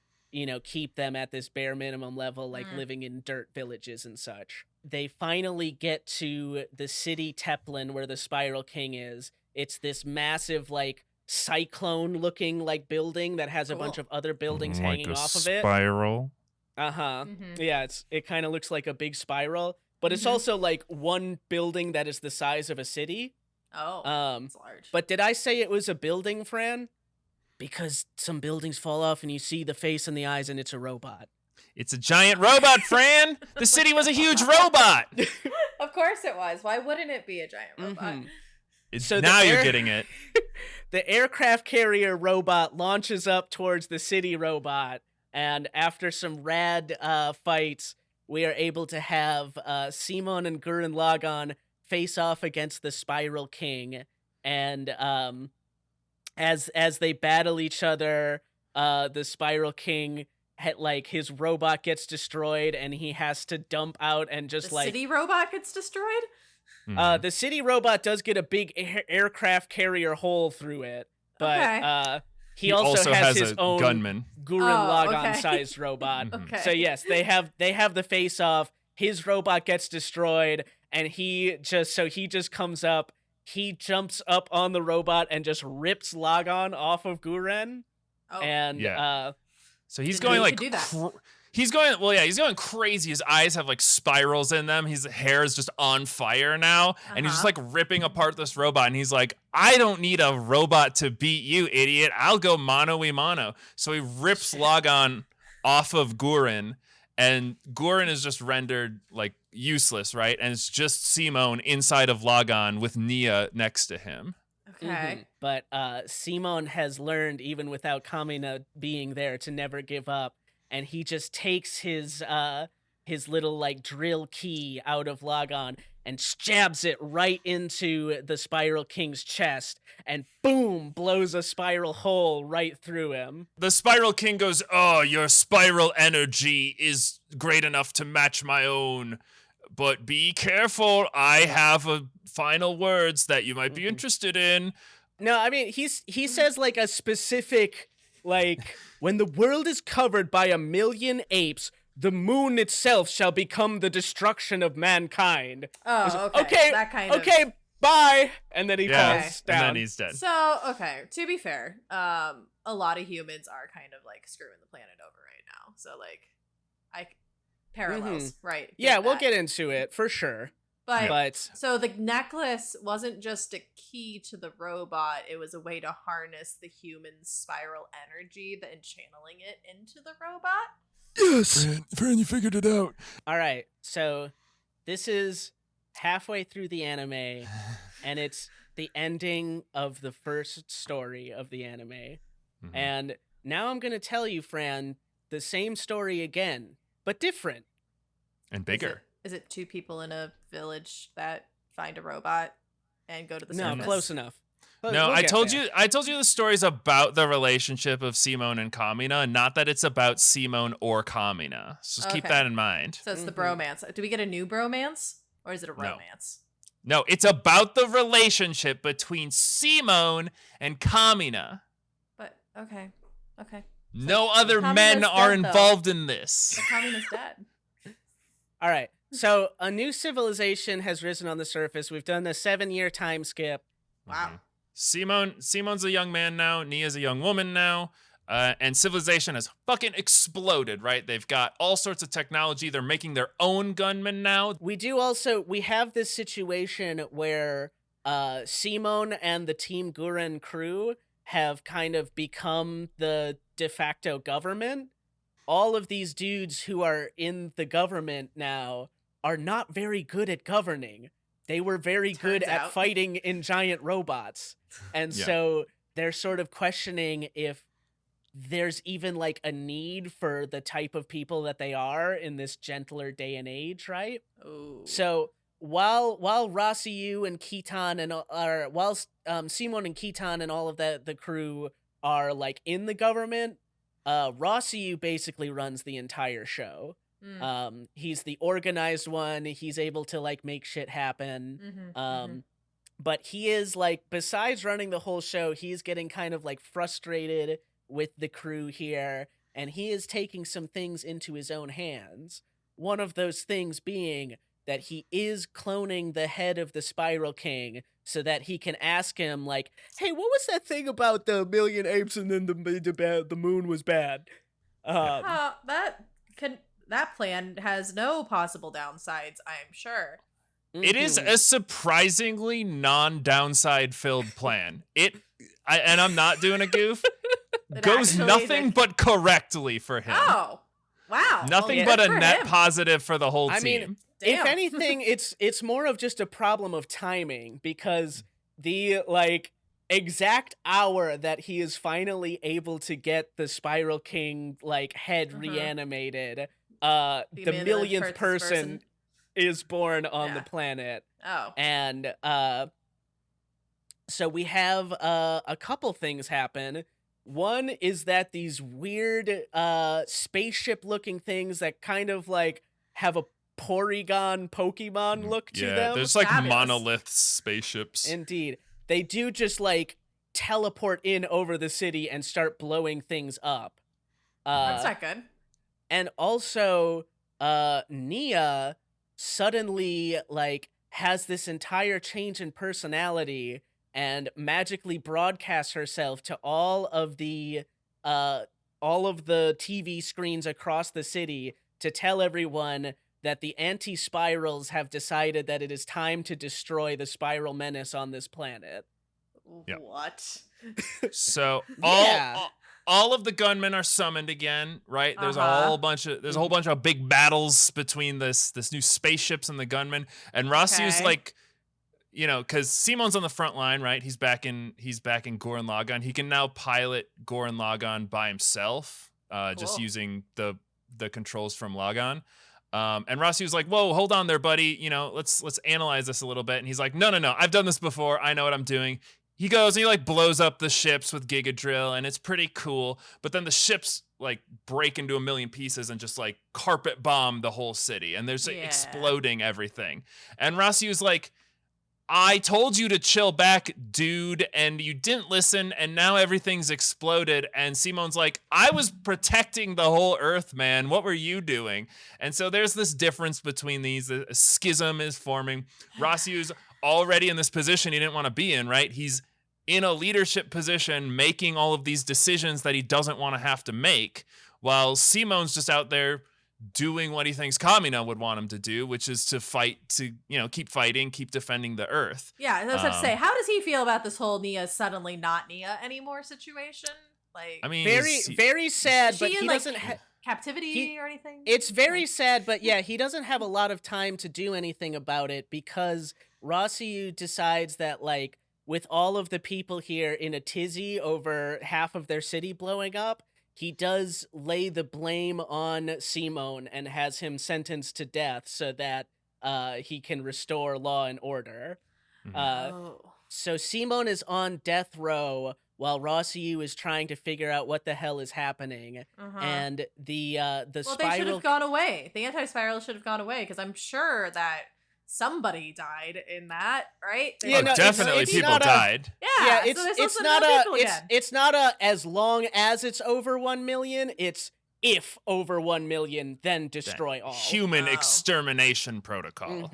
keep them at this bare minimum level, like living in dirt villages and such. They finally get to the city Teplin where the Spiral King is. It's this massive, like, cyclone-looking, like, building that has a bunch of other buildings hanging off of it. Spiral. Uh-huh. Yeah, it kind of looks like a big spiral, but it's also, like, one building that is the size of a city. Oh, it's large. But did I say it was a building, Fran? Because some buildings fall off and you see the face and the eyes and it's a robot. It's a giant robot, Fran! The city was a huge robot! Of course it was. Why wouldn't it be a giant robot? So now you're getting it. The aircraft carrier robot launches up towards the city robot, and after some rad fights, we are able to have Simon and Gurren Lagann face off against the Spiral King, and as they battle each other, the Spiral King, his robot gets destroyed, and he has to dump out and just the city robot gets destroyed? The city robot does get a big aircraft carrier hole through it, but he also has his own gunman. Gurren Lagann sized robot. So yes, they have the face off. His robot gets destroyed, and he just comes up. He jumps up on the robot and just rips Lagann off of Gurren. So he's going like he's going crazy. His eyes have like spirals in them. His hair is just on fire now, and he's just like ripping apart this robot. And he's like, "I don't need a robot to beat you, idiot. I'll go mano a mano." So he rips Lagann off of Gurren, and Gurren is just rendered like useless, right? And it's just Simon inside of Lagann with Nia next to him. Okay. But Simon has learned, even without Kamina being there, to never give up. And he just takes his little like drill key out of Lagann and stabs it right into the Spiral King's chest, and boom, blows a spiral hole right through him. The Spiral King goes, "Oh, your spiral energy is great enough to match my own, but be careful. I have a final words that you might be interested in." No, I mean, he says like a specific, like, when the world is covered by 1,000,000 apes, the moon itself shall become the destruction of mankind. Oh, okay. That kind of... Okay, bye. And then he falls down. And then he's dead. So, okay, to be fair, a lot of humans are kind of like screwing the planet over right now. So, like, parallels, right? Yeah, we'll get into it for sure. But so the necklace wasn't just a key to the robot, it was a way to harness the human spiral energy and channeling it into the robot. Yes, Fran, you figured it out. All right, so this is halfway through the anime, and it's the ending of the first story of the anime. And now I'm going to tell you, Fran, the same story again, but different. And bigger. Is it two people in a village that find a robot and go to the surface? No, close enough. No, I told you the story's about the relationship of Simon and Kamina, and not that it's about Simon or Kamina. So just keep that in mind. So it's the bromance. Do we get a new bromance, or is it a romance? No, it's about the relationship between Simon and Kamina. But okay. No other men are involved in this. But Kamina's dead. All right. So a new civilization has risen on the surface. We've done the 7-year time skip. Wow. Simon's a young man now. Nia's a young woman now. And civilization has fucking exploded, right? They've got all sorts of technology. They're making their own gunmen now. We have this situation where Simon and the Team Gurren crew have kind of become the de facto government. All of these dudes who are in the government now are not very good at governing. They were very good at fighting in giant robots. And so they're sort of questioning if there's even like a need for the type of people that they are in this gentler day and age, right? Ooh. So while Rasiu and Kitan Simon and Kitan and all of the crew are like in the government, Rasiu basically runs the entire show. He's the organized one. He's able to like make shit happen. But he is like, besides running the whole show, he's getting kind of like frustrated with the crew here, and he is taking some things into his own hands. One of those things being that he is cloning the head of the Spiral King so that he can ask him, like, hey, what was that thing about the million apes and then the moon was bad? That plan has no possible downsides, I'm sure. It is a surprisingly non-downside filled plan. And I'm not doing a goof. Goes nothing but correctly for him. Oh, wow! Nothing but a net positive for the whole team. I mean, if anything, it's more of just a problem of timing, because the like exact hour that he is finally able to get the Spiral King like head reanimated, the millionth person is born on the planet. Oh. And so we have a couple things happen. One is that these weird spaceship looking things that kind of like have a Porygon Pokemon look to them. Yeah, there's like monolith spaceships. Indeed. They do just like teleport in over the city and start blowing things up. That's not good. And also Nia suddenly like has this entire change in personality and magically broadcasts herself to all of the TV screens across the city to tell everyone that the anti-spirals have decided that it is time to destroy the spiral menace on this planet. Yep. What? So all of the gunmen are summoned again, right? There's a whole bunch of big battles between this new spaceships and the gunmen. And Rossiu's like, you know, because Simon's on the front line, right? He's back in Gurren Lagann. He can now pilot Gurren Lagann by himself, just using the controls from Lagann. And Rossi was like, whoa, hold on there, buddy. You know, let's analyze this a little bit. And he's like, no, I've done this before. I know what I'm doing. He goes and he like blows up the ships with Giga Drill, and it's pretty cool. But then the ships like break into a million pieces and just like carpet bomb the whole city. And there's exploding everything. And Rossi was like, I told you to chill back, dude, and you didn't listen, and now everything's exploded. And Simon's like, I was protecting the whole Earth, man. What were you doing? And so there's this difference between these. A schism is forming. Rossiu's already in this position he didn't want to be in, right? He's in a leadership position making all of these decisions that he doesn't want to have to make, while Simon's just out there doing what he thinks Kamina would want him to do, which is to fight, to, you know, keep fighting, keep defending the Earth. Yeah, I was about to say, how does he feel about this whole Nia suddenly not Nia anymore situation? Like, I mean, very sad, but he doesn't captivity or anything? It's very sad, but yeah, he doesn't have a lot of time to do anything about it, because Rossiu decides that, like, with all of the people here in a tizzy over half of their city blowing up, he does lay the blame on Simon and has him sentenced to death so that he can restore law and order. So Simon is on death row while Rossiu is trying to figure out what the hell is happening. And the spiral... they should have gone away. The anti-spiral should have gone away, because I'm sure that somebody died in that, right? Definitely people died. Yeah, it's not a as long as it's over 1 million, it's if over 1 million, then destroy all. Human extermination protocol.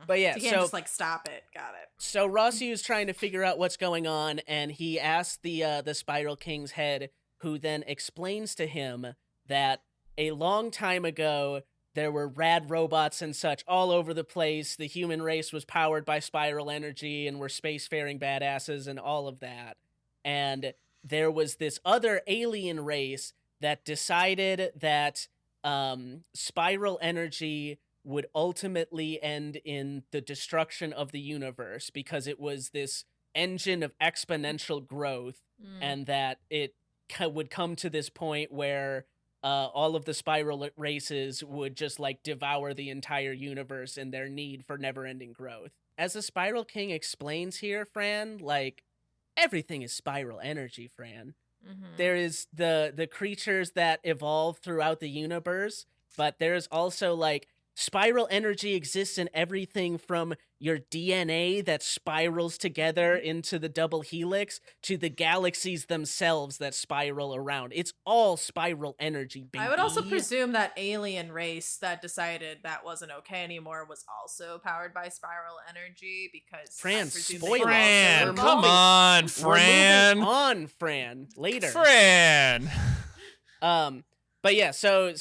But yeah, so you can't just like stop it. Got it. So Rossi is trying to figure out what's going on, and he asks the Spiral King's head, who then explains to him that a long time ago there were rad robots and such all over the place. The human race was powered by spiral energy and were spacefaring badasses and all of that. And there was this other alien race that decided that spiral energy would ultimately end in the destruction of the universe, because it was this engine of exponential growth, and that it would come to this point where all of the spiral races would just like devour the entire universe in their need for never-ending growth. As the Spiral King explains here, Fran, like, everything is spiral energy, Fran. There is the creatures that evolve throughout the universe, but there's also like spiral energy exists in everything from your DNA that spirals together into the double helix to the galaxies themselves that spiral around. It's all spiral energy, baby. I would also presume that alien race that decided that wasn't okay anymore was also powered by spiral energy, because Fran, spoiler. Fran, come on, Fran. We're moving on, Fran. Later. Fran. But yeah, so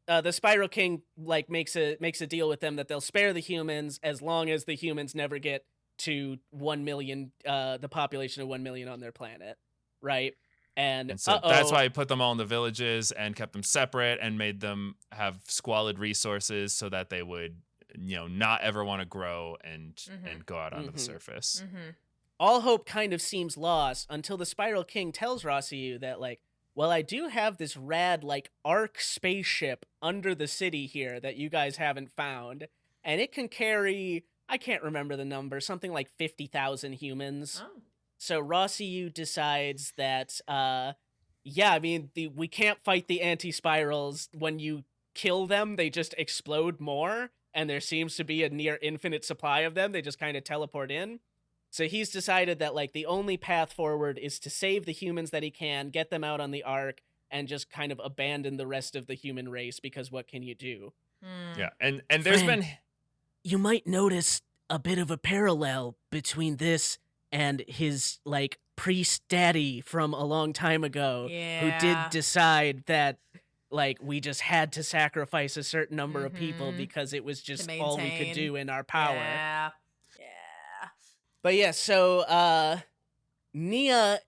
the Spiral King like makes a deal with them that they'll spare the humans as long as the humans never get to 1 million, the population of 1 million on their planet, right? And so that's why he put them all in the villages and kept them separate and made them have squalid resources so that they would, not ever want to grow and go out onto the surface. All hope kind of seems lost until the Spiral King tells Rossiu that, like, well, I do have this rad, like, Ark spaceship under the city here that you guys haven't found, and it can carry, I can't remember the number, something like 50,000 humans. Oh. So Rossiu decides that, we can't fight the anti-spirals. When you kill them, they just explode more, and there seems to be a near infinite supply of them. They just kind of teleport in. So he's decided that, like, the only path forward is to save the humans that he can, get them out on the Ark, and just kind of abandon the rest of the human race, because what can you do? Yeah, and there's been... You might notice a bit of a parallel between this and his, like, priest daddy from a long time ago, who did decide that, like, we just had to sacrifice a certain number of people because it was just all we could do in our power. Yeah. But yeah, so Nia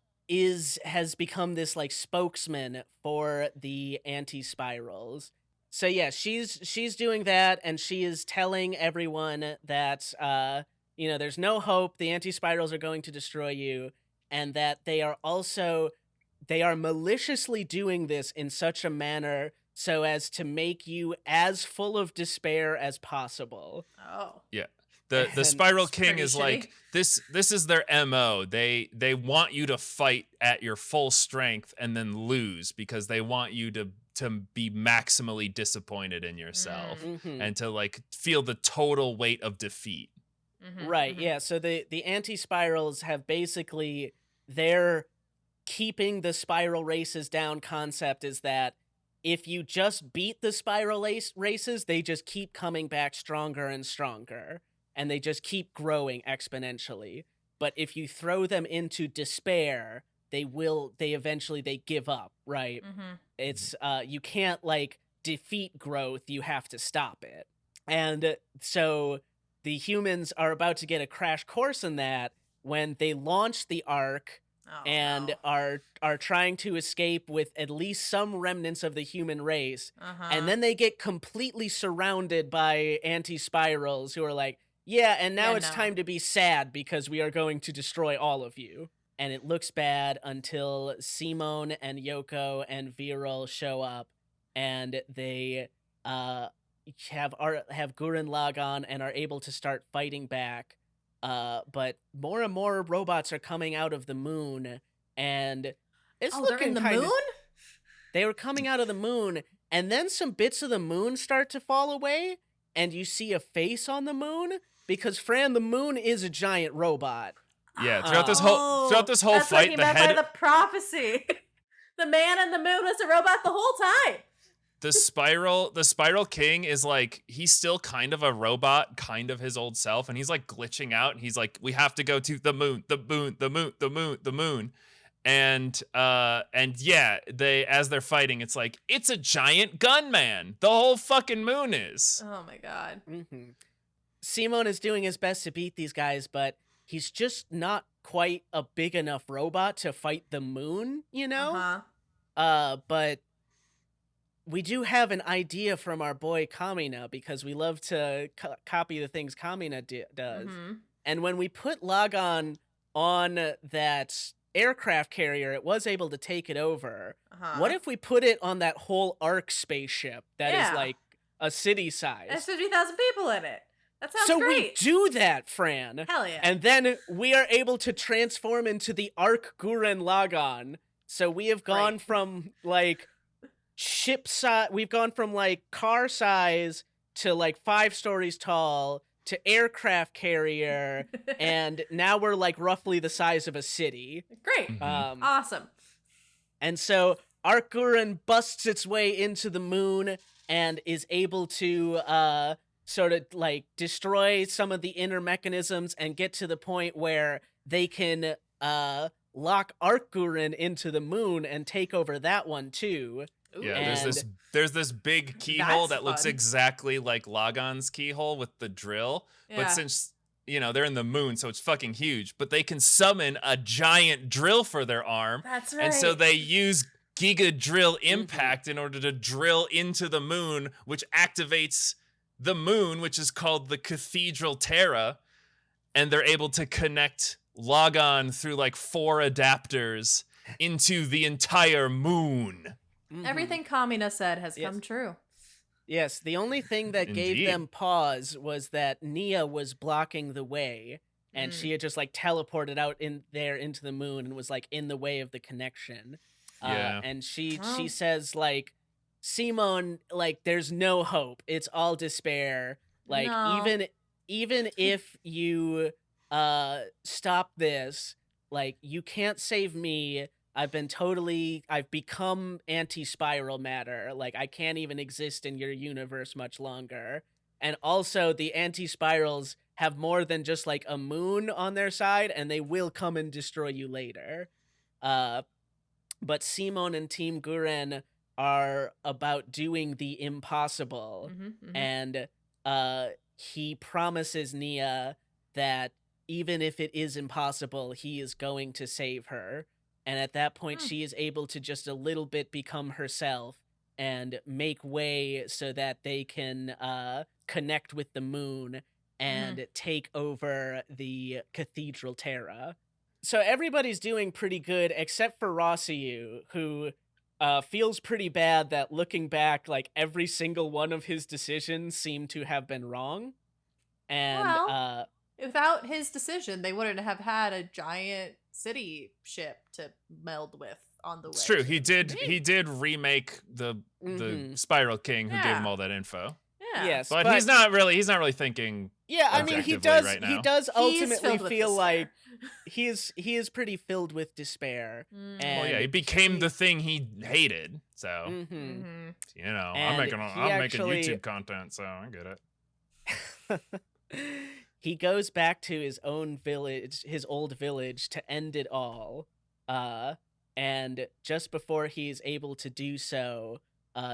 has become this like spokesman for the anti-spirals. So yeah, she's doing that, and she is telling everyone that there's no hope. The anti-spirals are going to destroy you, and that they are maliciously doing this in such a manner so as to make you as full of despair as possible. Oh. Yeah. The Spiral King is like, this is their MO. They want you to fight at your full strength and then lose, because they want you to be maximally disappointed in yourself and to like feel the total weight of defeat. Right, yeah. So the anti-spirals have basically their keeping the spiral races down concept is that if you just beat the spiral races, they just keep coming back stronger and stronger. And they just keep growing exponentially. But if you throw them into despair, they eventually give up, right? It's, you can't, like, defeat growth, you have to stop it. And so the humans are about to get a crash course in that when they launch the Ark are trying to escape with at least some remnants of the human race. And then they get completely surrounded by anti-spirals who are like, yeah, and now it's time to be sad because we are going to destroy all of you. And it looks bad until Simone and Yoko and Viral show up, and they have Gurren Lagann and are able to start fighting back. But more and more robots are coming out of the moon, and it's looking they're in the moon? They were coming out of the moon, and then some bits of the moon start to fall away, and you see a face on the moon. Because Fran, the moon is a giant robot. Yeah, throughout this whole fight, that's what he meant by the prophecy. The man in the moon was a robot the whole time. The Spiral King is like, he's still kind of a robot, kind of his old self, and he's like glitching out, and he's like, we have to go to the moon. And yeah, as they're fighting, it's like, it's a giant gunman. The whole fucking moon is. Oh my god. Simone is doing his best to beat these guys, but he's just not quite a big enough robot to fight the moon, you know? But we do have an idea from our boy Kamina, because we love to copy the things Kamina does. And when we put Lagann on that aircraft carrier, it was able to take it over. What if we put it on that whole Ark spaceship that is like a city size? There's 50,000 people in it. That sounds great. So we do that, Fran. Hell yeah. And then we are able to transform into the Ark Gurren Lagann. So we have gone from, like, ship size, we've gone from, like, car size to, like, 5 stories tall to aircraft carrier, and now we're like roughly the size of a city. Great. Awesome. And so Gurren busts its way into the moon and is able to sort of like destroy some of the inner mechanisms and get to the point where they can lock Gurren into the moon and take over that one too. Yeah, there's this big keyhole that looks exactly like Lagann's keyhole with the drill. Yeah. But since, they're in the moon, so it's fucking huge. But they can summon a giant drill for their arm. That's right. And so they use Giga Drill Impact in order to drill into the moon, which activates the moon, which is called the Cathedral Terra. And they're able to connect Lagann through like 4 adapters into the entire moon. Everything Kamina said has come true. Yes, the only thing that gave them pause was that Nia was blocking the way, and she had just like teleported out in there into the moon and was like in the way of the connection. And she says like, Simon, like there's no hope. It's all despair. Like even if you stop this, like you can't save me. I've become anti-spiral matter. Like, I can't even exist in your universe much longer. And also, the anti-spirals have more than just, like, a moon on their side, and they will come and destroy you later. But Simon and Team Gurren are about doing the impossible. And he promises Nia that even if it is impossible, he is going to save her. And at that point, she is able to just a little bit become herself and make way so that they can connect with the moon and take over the Cathedral Terra. So everybody's doing pretty good except for Rossiu, who feels pretty bad that looking back, like every single one of his decisions seemed to have been wrong. And without his decision, they wouldn't have had a giant city ship to meld with on the way. It's true. He did remake the Spiral King who gave him all that info. Yeah. Yes, but he's not really thinking. Yeah, I mean he does. Right now. He does ultimately feel like he is pretty filled with despair. And he became the thing he hated. So I'm making YouTube content, so I get it. He goes back to his own village, his old village, to end it all. And just before he's able to do so,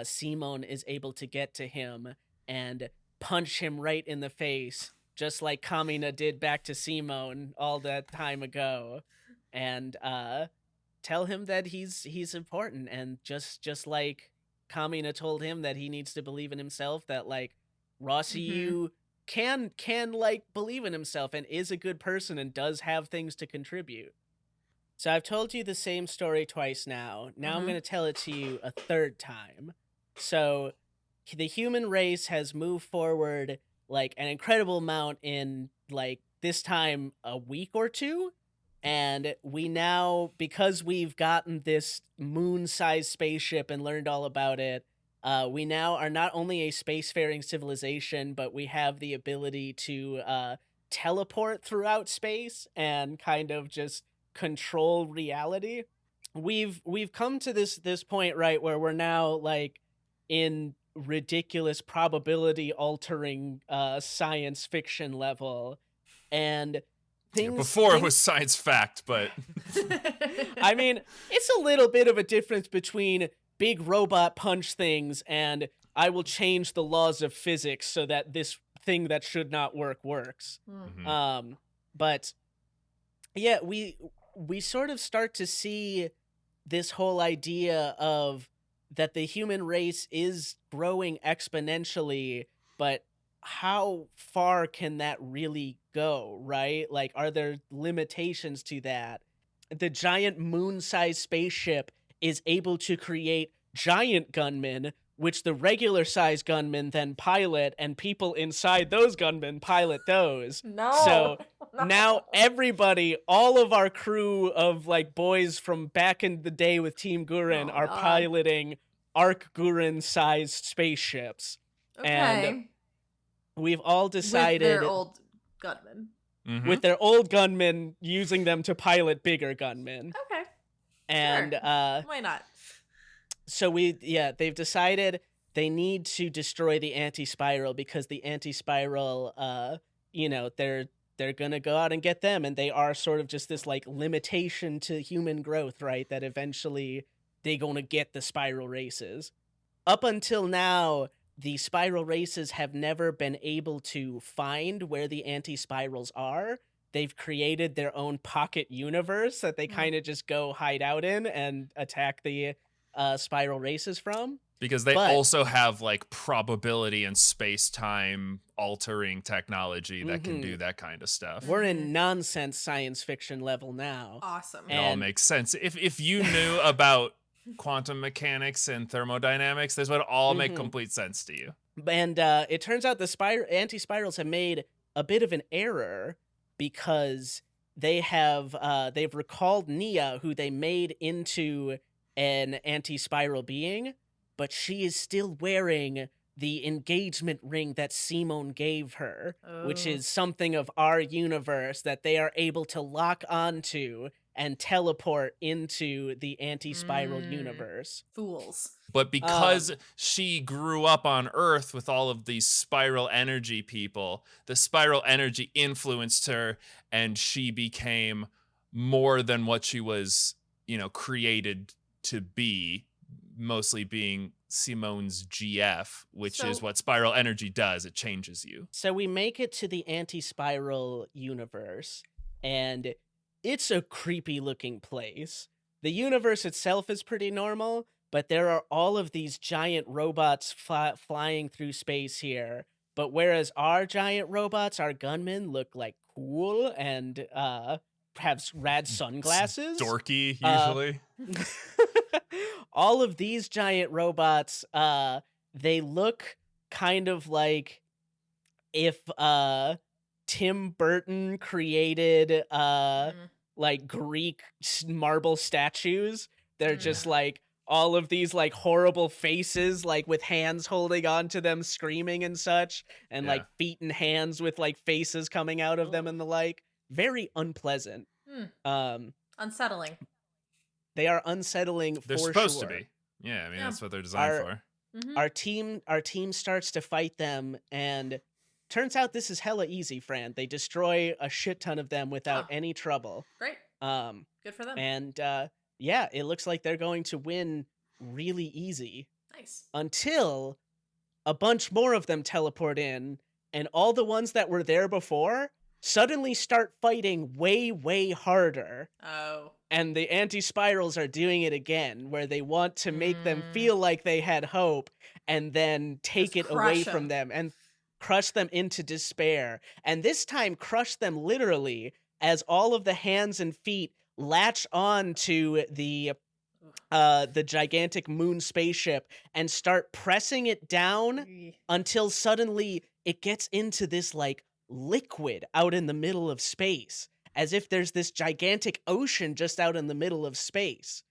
Simon is able to get to him and punch him right in the face, just like Kamina did back to Simon all that time ago, and tell him that he's important, and just like Kamina told him that he needs to believe in himself, that like Rossiu can like believe in himself and is a good person and does have things to contribute. So I've told you the same story twice now. Now I'm going to tell it to you a third time. So the human race has moved forward like an incredible amount in like this time a week or two. And we now, because we've gotten this moon-sized spaceship and learned all about it, we now are not only a spacefaring civilization, but we have the ability to teleport throughout space and kind of just control reality. We've come to this point, right, where we're now like in ridiculous probability altering science fiction level, and before it was science fact, but I mean, it's a little bit of a difference between big robot punch things and I will change the laws of physics so that this thing that should not work works. But yeah, we sort of start to see this whole idea of that the human race is growing exponentially, but how far can that really go, right? Like, are there limitations to that? The giant moon-sized spaceship is able to create giant gunmen, which the regular-sized gunmen then pilot, and people inside those gunmen pilot those. So now everybody, all of our crew of like boys from back in the day with Team Gurren are piloting Gurren-sized spaceships. Okay. And we've all decided with their old gunmen. With their old gunmen, using them to pilot bigger gunmen. Okay. And sure. Why not? So they've decided they need to destroy the anti-spiral because the anti-spiral, they're gonna go out and get them, and they are sort of just this like limitation to human growth, right? That eventually they're gonna get the spiral races. Up until now, the spiral races have never been able to find where the anti-spirals are. They've created their own pocket universe that they kind of just go hide out in and attack the spiral races from. Because they also have like probability and space-time altering technology that can do that kind of stuff. We're in nonsense science fiction level now. Awesome. It all makes sense. If you knew about quantum mechanics and thermodynamics, this would all make complete sense to you. And it turns out the anti-spirals have made a bit of an error because they've recalled Nia, who they made into an anti-spiral being, but she is still wearing the engagement ring that Simone gave her, which is something of our universe that they are able to lock onto and teleport into the anti-spiral universe. Fools. But because she grew up on Earth with all of these spiral energy people, the spiral energy influenced her, and she became more than what she was, created to be, mostly being Simone's GF, which is what spiral energy does. It changes you. So we make it to the anti-spiral universe, and it's a creepy looking place. The universe itself is pretty normal, but there are all of these giant robots flying through space here. But whereas our giant robots, our gunmen, look like cool and have rad sunglasses. It's dorky, usually. All of these giant robots, they look kind of like if Tim Burton created like Greek marble statues. They're just like all of these like horrible faces, like with hands holding onto them, screaming and such, and like feet and hands with like faces coming out of them and the like. Very unpleasant. Unsettling. They are unsettling. They're supposed to be. Yeah, I mean that's what they're designed for. Our team starts to fight them, and turns out this is hella easy, Fran. They destroy a shit ton of them without any trouble. Great. Good for them. And it looks like they're going to win really easy. Nice. Until a bunch more of them teleport in, and all the ones that were there before suddenly start fighting way, way harder. Oh. And the anti-spirals are doing it again, where they want to make them feel like they had hope and then take it away from them and crush them into despair. And this time crush them literally, as all of the hands and feet latch on to the gigantic moon spaceship and start pressing it down until suddenly it gets into this like liquid out in the middle of space, as if there's this gigantic ocean just out in the middle of space.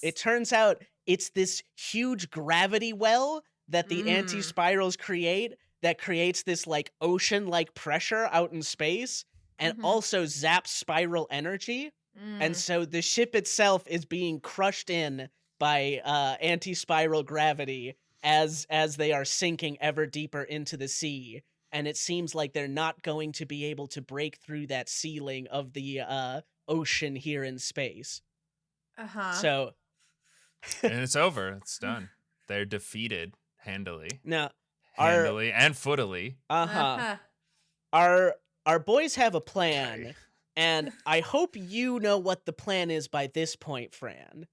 It turns out it's this huge gravity well that the anti-spirals create that creates this like ocean-like pressure out in space and also zaps spiral energy. And so the ship itself is being crushed in by anti-spiral gravity as they are sinking ever deeper into the sea. And it seems like they're not going to be able to break through that ceiling of the ocean here in space. So, and it's over. It's done. They're defeated handily. Now, handily and footily. Our boys have a plan, and I hope you know what the plan is by this point, Fran.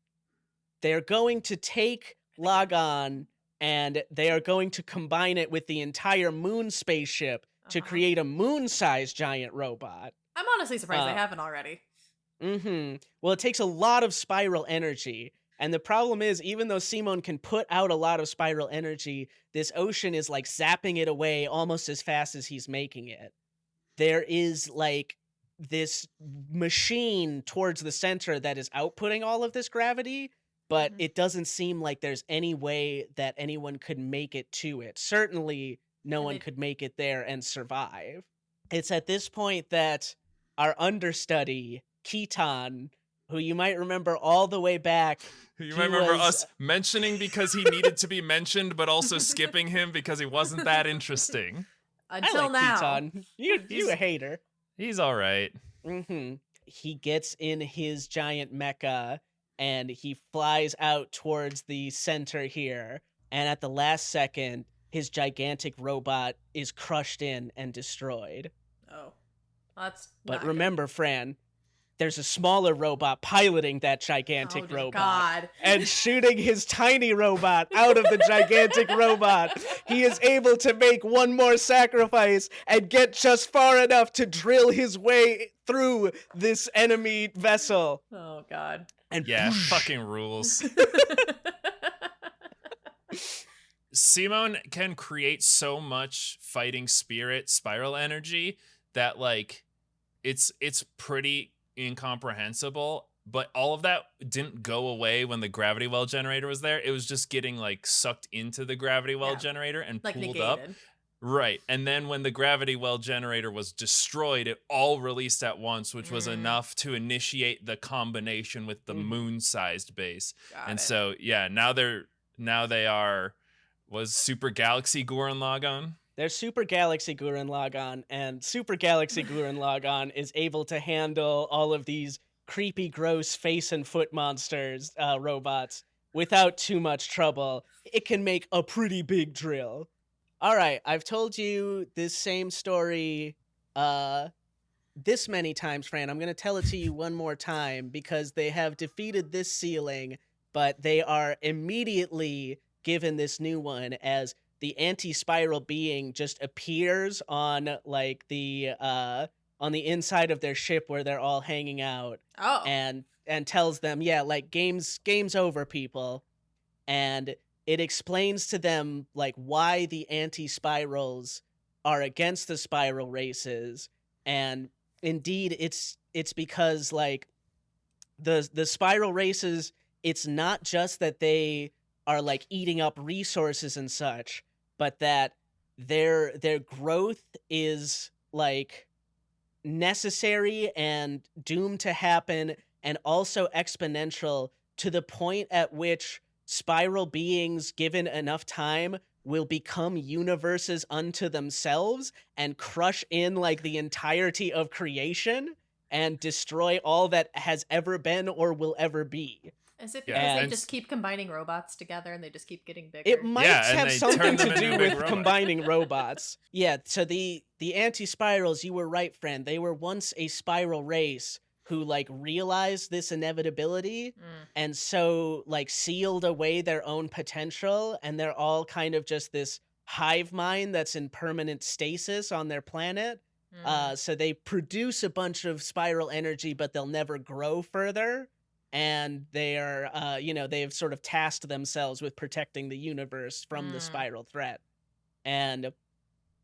They're going to take Lagann, and they are going to combine it with the entire moon spaceship to create a moon-sized giant robot. I'm honestly surprised they haven't already. Well, it takes a lot of spiral energy. And the problem is, even though Simone can put out a lot of spiral energy, this ocean is like zapping it away almost as fast as he's making it. There is like this machine towards the center that is outputting all of this gravity, but it doesn't seem like there's any way that anyone could make it to it. Certainly no one could make it there and survive. It's at this point that our understudy, Kitan, who you might remember all the way back. You might remember us mentioning because he needed to be mentioned, but also skipping him because he wasn't that interesting. Until now. Kitan. You a hater. He's all right. Mm-hmm. He gets in his giant mecha and he flies out towards the center here. And at the last second, his gigantic robot is crushed in and destroyed. Oh, that's. But remember, Fran, there's a smaller robot piloting that gigantic robot. God. And shooting his tiny robot out of the gigantic robot. He is able to make one more sacrifice and get just far enough to drill his way through this enemy vessel. Oh, God. And fucking rules. Simone can create so much fighting spirit spiral energy that, like, it's pretty incomprehensible, but all of that didn't go away when the gravity well generator was there. It was just getting, like, sucked into the gravity well generator and like pulled negated. Up. Right. And then when the gravity well generator was destroyed, it all released at once, which was enough to initiate the combination with the moon-sized base. So, yeah, now they are was Super Galaxy Gurren Lagann. They're Super Galaxy Gurren Lagann, and Super Galaxy Gurren Lagann is able to handle all of these creepy, gross face and foot monsters, robots, without too much trouble. It can make a pretty big drill. All right, I've told you this same story this many times, Fran. I'm going to tell it to you one more time because they have defeated this ceiling, but they are immediately given this new one as the anti-spiral being just appears on, like, the on the inside of their ship where they're all hanging out. Oh. And tells them, yeah, like, game's over, people. And it explains to them, like, why the anti-spirals are against the spiral races. And indeed, it's because, like, the spiral races, it's not just that they are, like, eating up resources and such, but that their growth is, like, necessary and doomed to happen, and also exponential to the point at which spiral beings, given enough time, will become universes unto themselves and crush in, like, the entirety of creation and destroy all that has ever been or will ever be. Is it because they just keep combining robots together and they just keep getting bigger? It might have something to do with combining robots. Yeah, so the anti-spirals, you were right, friend. They were once a spiral race who, like, realized this inevitability and so, like, sealed away their own potential, and they're all kind of just this hive mind that's in permanent stasis on their planet. So they produce a bunch of spiral energy, but they'll never grow further. And they are, they've sort of tasked themselves with protecting the universe from the spiral threat. And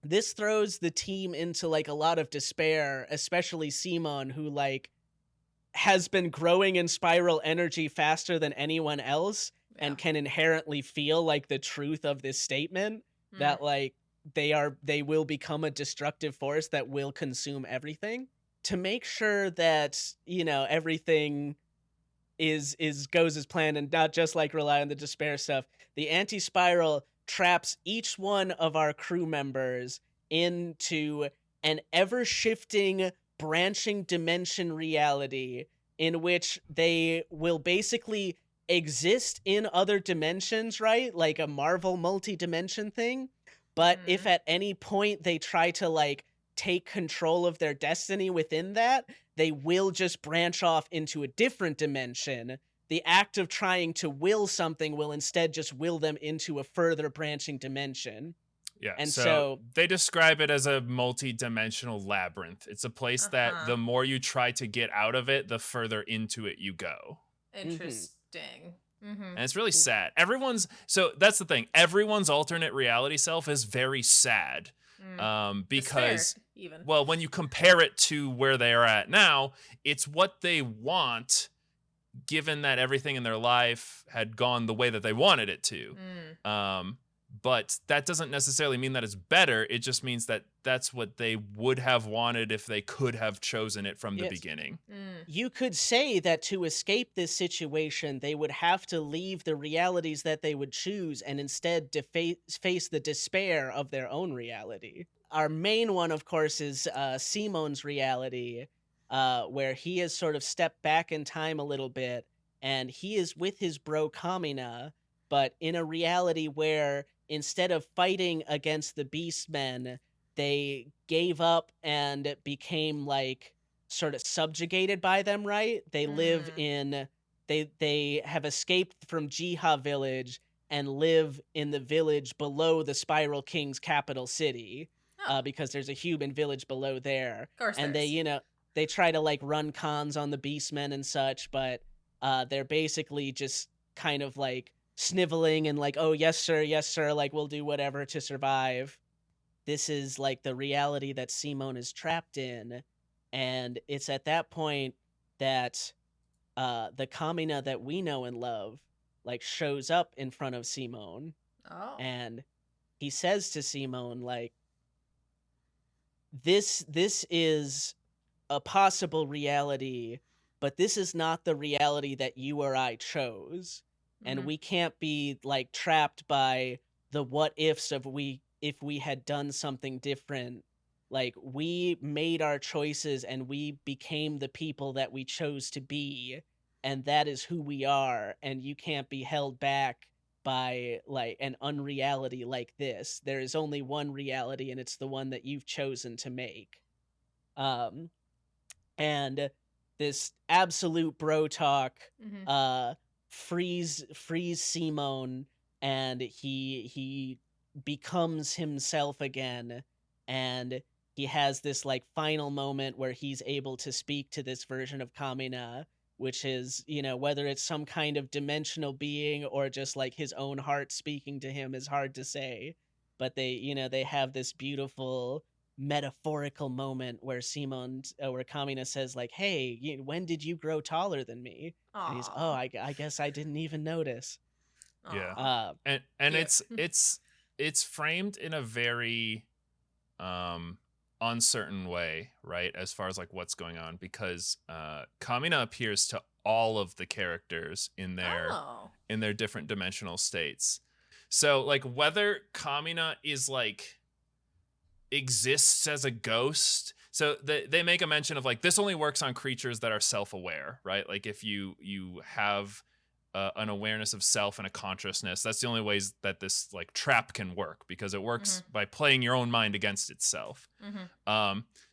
this throws the team into, like, a lot of despair, especially Simon, who, like, has been growing in spiral energy faster than anyone else and can inherently feel, like, the truth of this statement that, like, they will become a destructive force that will consume everything. To make sure that, everything goes as planned and not just, like, rely on the despair stuff, the anti-spiral traps each one of our crew members into an ever-shifting branching dimension reality in which they will basically exist in other dimensions, right? Like a Marvel multi-dimension thing. But if at any point they try to, like, take control of their destiny within that, they will just branch off into a different dimension. The act of trying to will something will instead just will them into a further branching dimension. Yeah, and so they describe it as a multi-dimensional labyrinth. It's a place that the more you try to get out of it, the further into it you go. Interesting. And it's really sad. So that's the thing. Everyone's alternate reality self is very sad. Because, well, when you compare it to where they are at now, it's what they want, given that everything in their life had gone the way that they wanted it to. But that doesn't necessarily mean that it's better. It just means that that's what they would have wanted if they could have chosen it from the beginning. You could say that to escape this situation, they would have to leave the realities that they would choose and instead face the despair of their own reality. Our main one, of course, is Simon's reality, where he has sort of stepped back in time a little bit, and he is with his bro Kamina, but in a reality where instead of fighting against the Beastmen, they gave up and became like sort of subjugated by them, right? They live in they have escaped from Jiha village and live in the village below the Spiral King's capital city, because there's a human village below there. Of course, and they try to like run cons on the Beastmen and such, but they're basically just kind of like sniveling and like, oh, yes, sir, like, we'll do whatever to survive. This is like the reality that Simon is trapped in, and it's at that point that the Kamina that we know and love like shows up in front of Simon, and he says to Simon, like, this is a possible reality, but this is not the reality that you or I chose. And we can't be like trapped by the what ifs of if we had done something different. Like, we made our choices and we became the people that we chose to be, and that is who we are, and you can't be held back by like an unreality like this. There is only one reality, and it's the one that you've chosen to make. And this absolute bro talk frees Simon, and he becomes himself again, and he has this like final moment where he's able to speak to this version of Kamina, which is, you know, whether it's some kind of dimensional being or just like his own heart speaking to him is hard to say, but they have this beautiful metaphorical moment where where Kamina says like, hey, when did you grow taller than me? Aww. And he's, I guess I didn't even notice. Yeah. And it's framed in a very uncertain way, right, as far as like what's going on, because Kamina appears to all of the characters in their different dimensional states. So like whether Kamina is like exists as a ghost, so they make a mention of like this only works on creatures that are self-aware, right? Like if you have an awareness of self and a consciousness, that's the only ways that this like trap can work, because it works by playing your own mind against itself.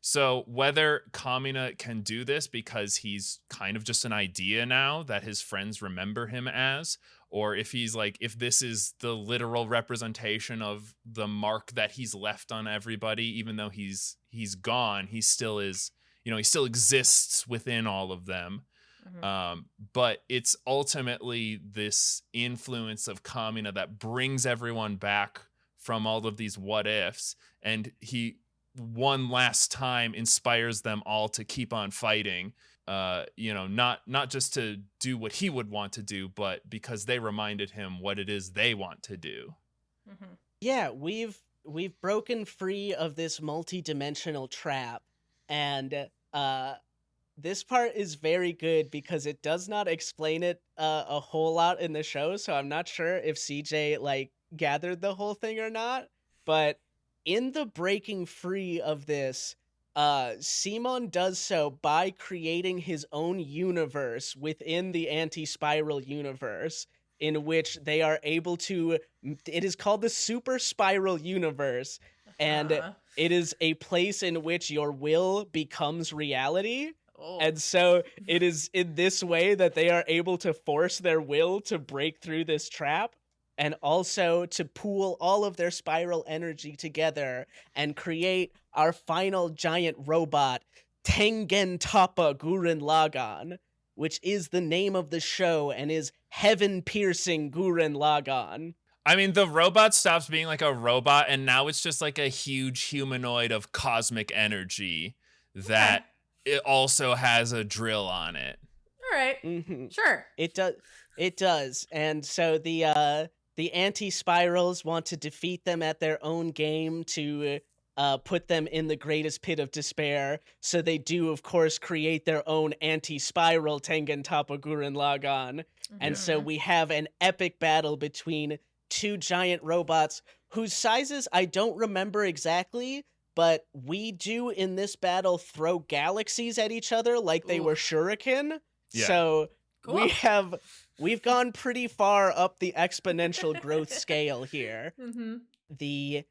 So whether Kamina can do this because he's kind of just an idea now that his friends remember him as, or if he's like, if this is the literal representation of the mark that he's left on everybody, even though he's gone, he still is, he still exists within all of them. But it's ultimately this influence of Kamina that brings everyone back from all of these what ifs, and he one last time inspires them all to keep on fighting, not just to do what he would want to do, but because they reminded him what it is they want to do. Yeah, we've broken free of this multi-dimensional trap, and this part is very good because it does not explain it a whole lot in the show, so I'm not sure if CJ like gathered the whole thing or not, but in the breaking free of this, Simon does so by creating his own universe within the anti-spiral universe, in which they are able to, it is called the super spiral universe, and it is a place in which your will becomes reality. And so it is in this way that they are able to force their will to break through this trap, and also to pool all of their spiral energy together and create our final giant robot, Tengen Toppa Gurren Lagann, which is the name of the show and is heaven-piercing Gurren Lagann. I mean, the robot stops being like a robot, and now it's just like a huge humanoid of cosmic energy that it also has a drill on it. All right. Sure. It does. And so the the anti-spirals want to defeat them at their own game to put them in the greatest pit of despair. So they do, of course, create their own anti-spiral Tengen Toppa Gurren Lagann. Mm-hmm. And so we have an epic battle between two giant robots whose sizes I don't remember exactly, but we do in this battle throw galaxies at each other like they were shuriken. Yeah. So cool. We've gone pretty far up the exponential growth scale here. Mm-hmm. The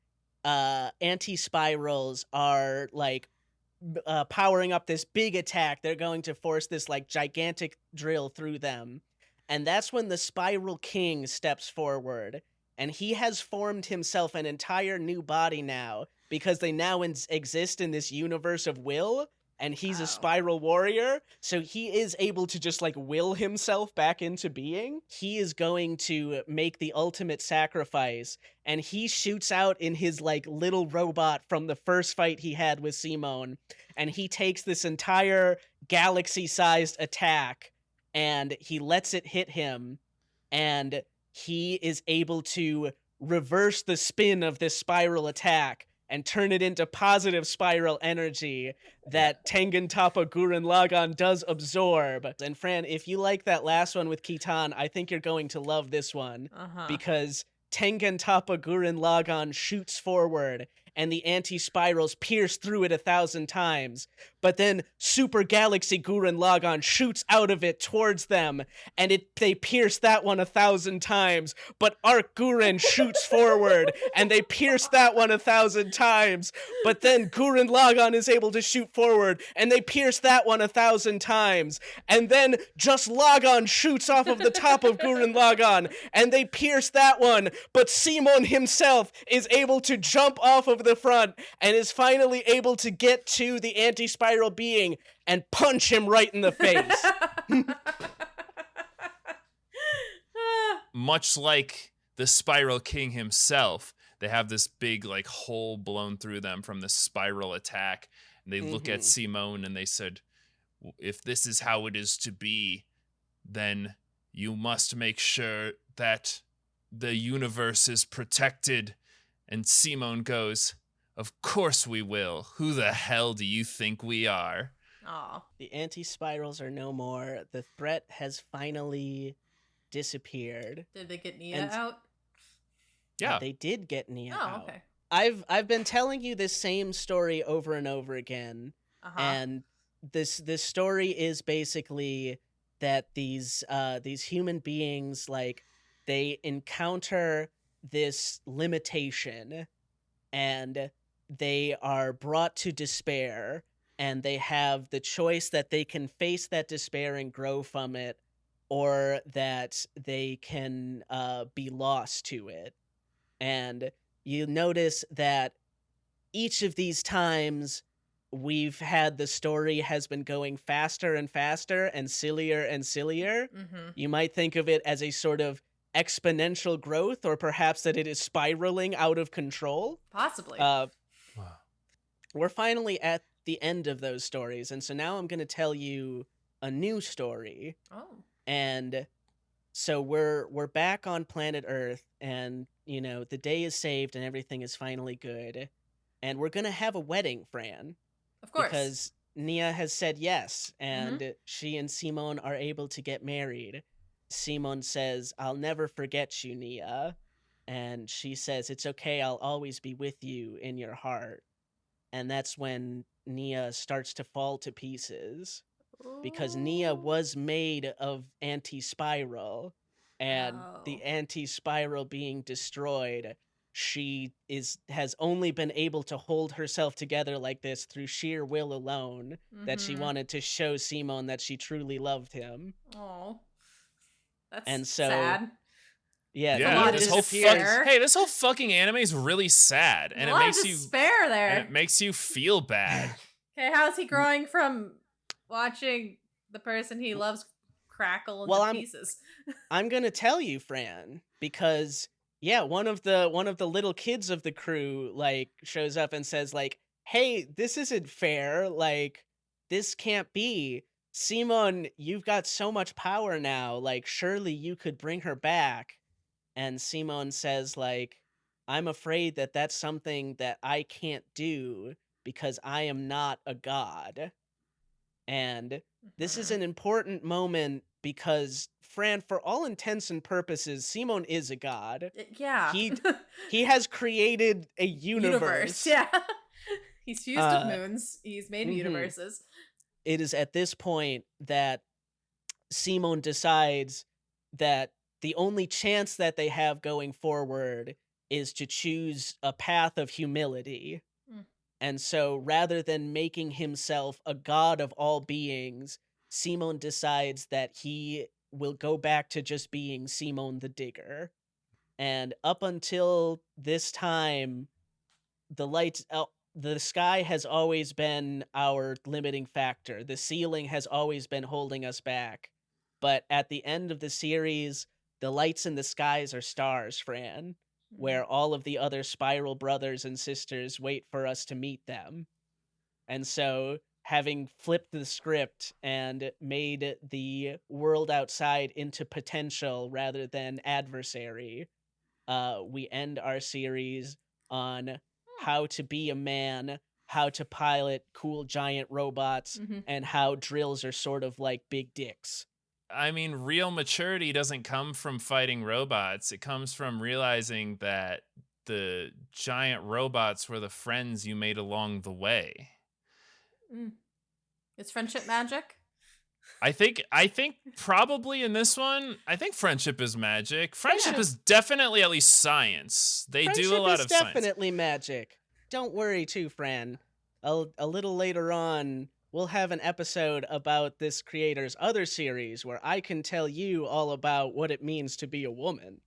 anti-spirals are like powering up this big attack. They're going to force this like gigantic drill through them. And that's when the Spiral King steps forward. And he has formed himself an entire new body now because they now exist in this universe of will. And he's a spiral warrior, so he is able to just, like, will himself back into being. He is going to make the ultimate sacrifice, and he shoots out in his, like, little robot from the first fight he had with Simone, and he takes this entire galaxy-sized attack, and he lets it hit him, and he is able to reverse the spin of this spiral attack and turn it into positive spiral energy that Tengen Toppa Gurren Lagann does absorb. And Fran, if you like that last one with Kitan, I think you're going to love this one. Because Tengen Toppa Gurren Lagann shoots forward and the anti-spirals pierce through it 1,000 times. But then Super Galaxy Gurren Lagann shoots out of it towards them, and they pierce that one 1,000 times. But Arc Gurren shoots forward, and they pierce that one 1,000 times. But then Gurren Lagann is able to shoot forward, and they pierce that one 1,000 times. And then just Lagann shoots off of the top of Gurren Lagann, and they pierce that one. But Simon himself is able to jump off of the front, and is finally able to get to the anti-spiral being and punch him right in the face. Much like the Spiral King himself, they have this big like hole blown through them from the spiral attack, and they look at Simone and they said, if this is how it is to be, then you must make sure that the universe is protected. And Simone goes, of course we will. Who the hell do you think we are? Aw. The anti-spirals are no more. The threat has finally disappeared. Did they get Nia out? Yeah. They did get Nia out. Oh, okay. I've been telling you this same story over and over again. And this story is basically that these human beings, like, they encounter this limitation and they are brought to despair, and they have the choice that they can face that despair and grow from it, or that they can be lost to it. And you notice that each of these times we've had the story has been going faster and faster and sillier. You might think of it as a sort of exponential growth, or perhaps that it is spiraling out of control. Possibly. We're finally at the end of those stories, and so now I'm going to tell you a new story. Oh. And so we're back on planet Earth, and you know, the day is saved and everything is finally good. And we're going to have a wedding, Fran. Of course. Because Nia has said yes, and she and Simone are able to get married. Simone says, I'll never forget you, Nia. And she says, it's okay, I'll always be with you in your heart. And that's when Nia starts to fall to pieces. Because Nia was made of anti-spiral. And the anti-spiral being destroyed, she has only been able to hold herself together like this through sheer will alone. That she wanted to show Simone that she truly loved him. Oh. That's sad. Yeah. This whole fucking anime is really sad, and it makes you despair there. And it makes you feel bad. Okay, how's he growing from watching the person he loves crackle into pieces? I'm gonna tell you, Fran, because one of the little kids of the crew like shows up and says like, "Hey, this isn't fair. Like, this can't be. Simon, you've got so much power now. Like, surely you could bring her back." And Simon says, like, I'm afraid that that's something that I can't do because I am not a god. And this is an important moment because, Fran, for all intents and purposes, Simon is a god. Yeah. He has created a universe. Yeah. He's fused with moons. He's made universes. It is at this point that Simon decides that the only chance that they have going forward is to choose a path of humility. And so rather than making himself a god of all beings, Simon decides that he will go back to just being Simon the Digger. And up until this time, the sky has always been our limiting factor. The ceiling has always been holding us back. But at the end of the series, the lights in the skies are stars, Fran, where all of the other Spiral brothers and sisters wait for us to meet them. And so, having flipped the script and made the world outside into potential rather than adversary, we end our series on how to be a man, how to pilot cool giant robots, and how drills are sort of like big dicks. I mean, real maturity doesn't come from fighting robots. It comes from realizing that the giant robots were the friends you made along the way. Is friendship magic? I think probably in this one, I think friendship is magic. Friendship is definitely at least science. They do a lot of science. Friendship is definitely magic. Don't worry too, Fran. A little later on, we'll have an episode about this creator's other series where I can tell you all about what it means to be a woman.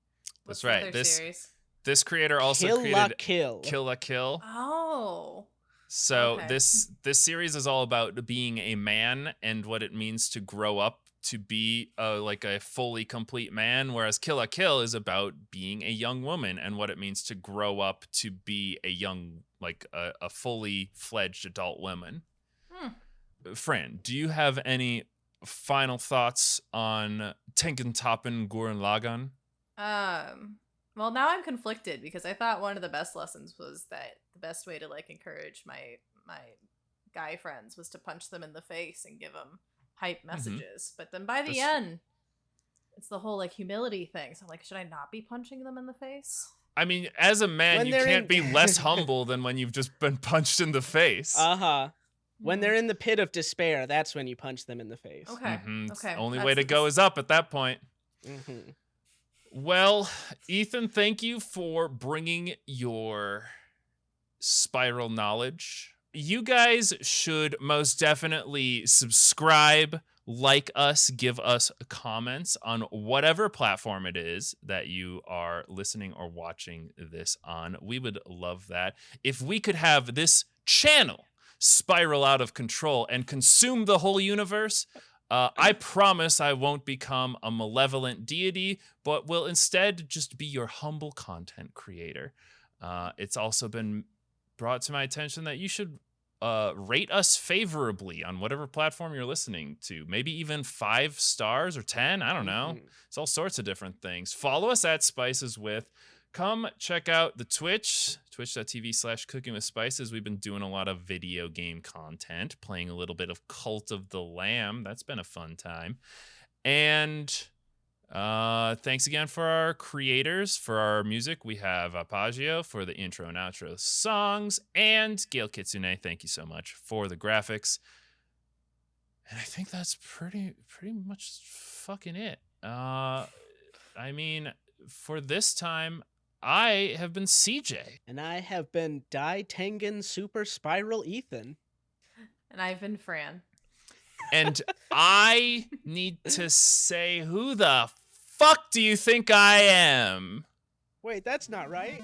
That's right. This creator also created Kill la Kill. Oh. So okay. this series is all about being a man and what it means to grow up to be a fully complete man, whereas Kill la Kill is about being a young woman and what it means to grow up to be a young, a fully fledged adult woman. Fran, do you have any final thoughts on Tengen, Toppa, Gurren Lagann? Well, now I'm conflicted because I thought one of the best lessons was that the best way to encourage my guy friends was to punch them in the face and give them hype messages. But then by the end, it's the whole humility thing. So I'm like, should I not be punching them in the face? I mean, as a man, you can't be less humble than when you've just been punched in the face. When they're in the pit of despair, that's when you punch them in the face. Okay. Okay. Only way to go is up at that point. Well, Ethan, thank you for bringing your Spiral knowledge. You guys should most definitely subscribe, like us, give us comments on whatever platform it is that you are listening or watching this on. We would love that. If we could have this channel spiral out of control and consume the whole universe, I promise I won't become a malevolent deity, but will instead just be your humble content creator. It's also been brought to my attention that you should rate us favorably on whatever platform you're listening to. Maybe even 5 stars or 10. I don't know. It's all sorts of different things. Follow us at Spices With. Come check out the Twitch, twitch.tv/cookingwithspices. We've been doing a lot of video game content, playing a little bit of Cult of the Lamb. That's been a fun time. And thanks again for our creators, for our music. We have Apagio for the intro and outro songs, and Gail Kitsune, thank you so much for the graphics. And I think that's pretty much fucking it. I mean, for this time, I have been CJ. And I have been Tengen Super Spiral Ethan. And I've been Fran. And I need to say, who the fuck do you think I am? Wait, that's not right.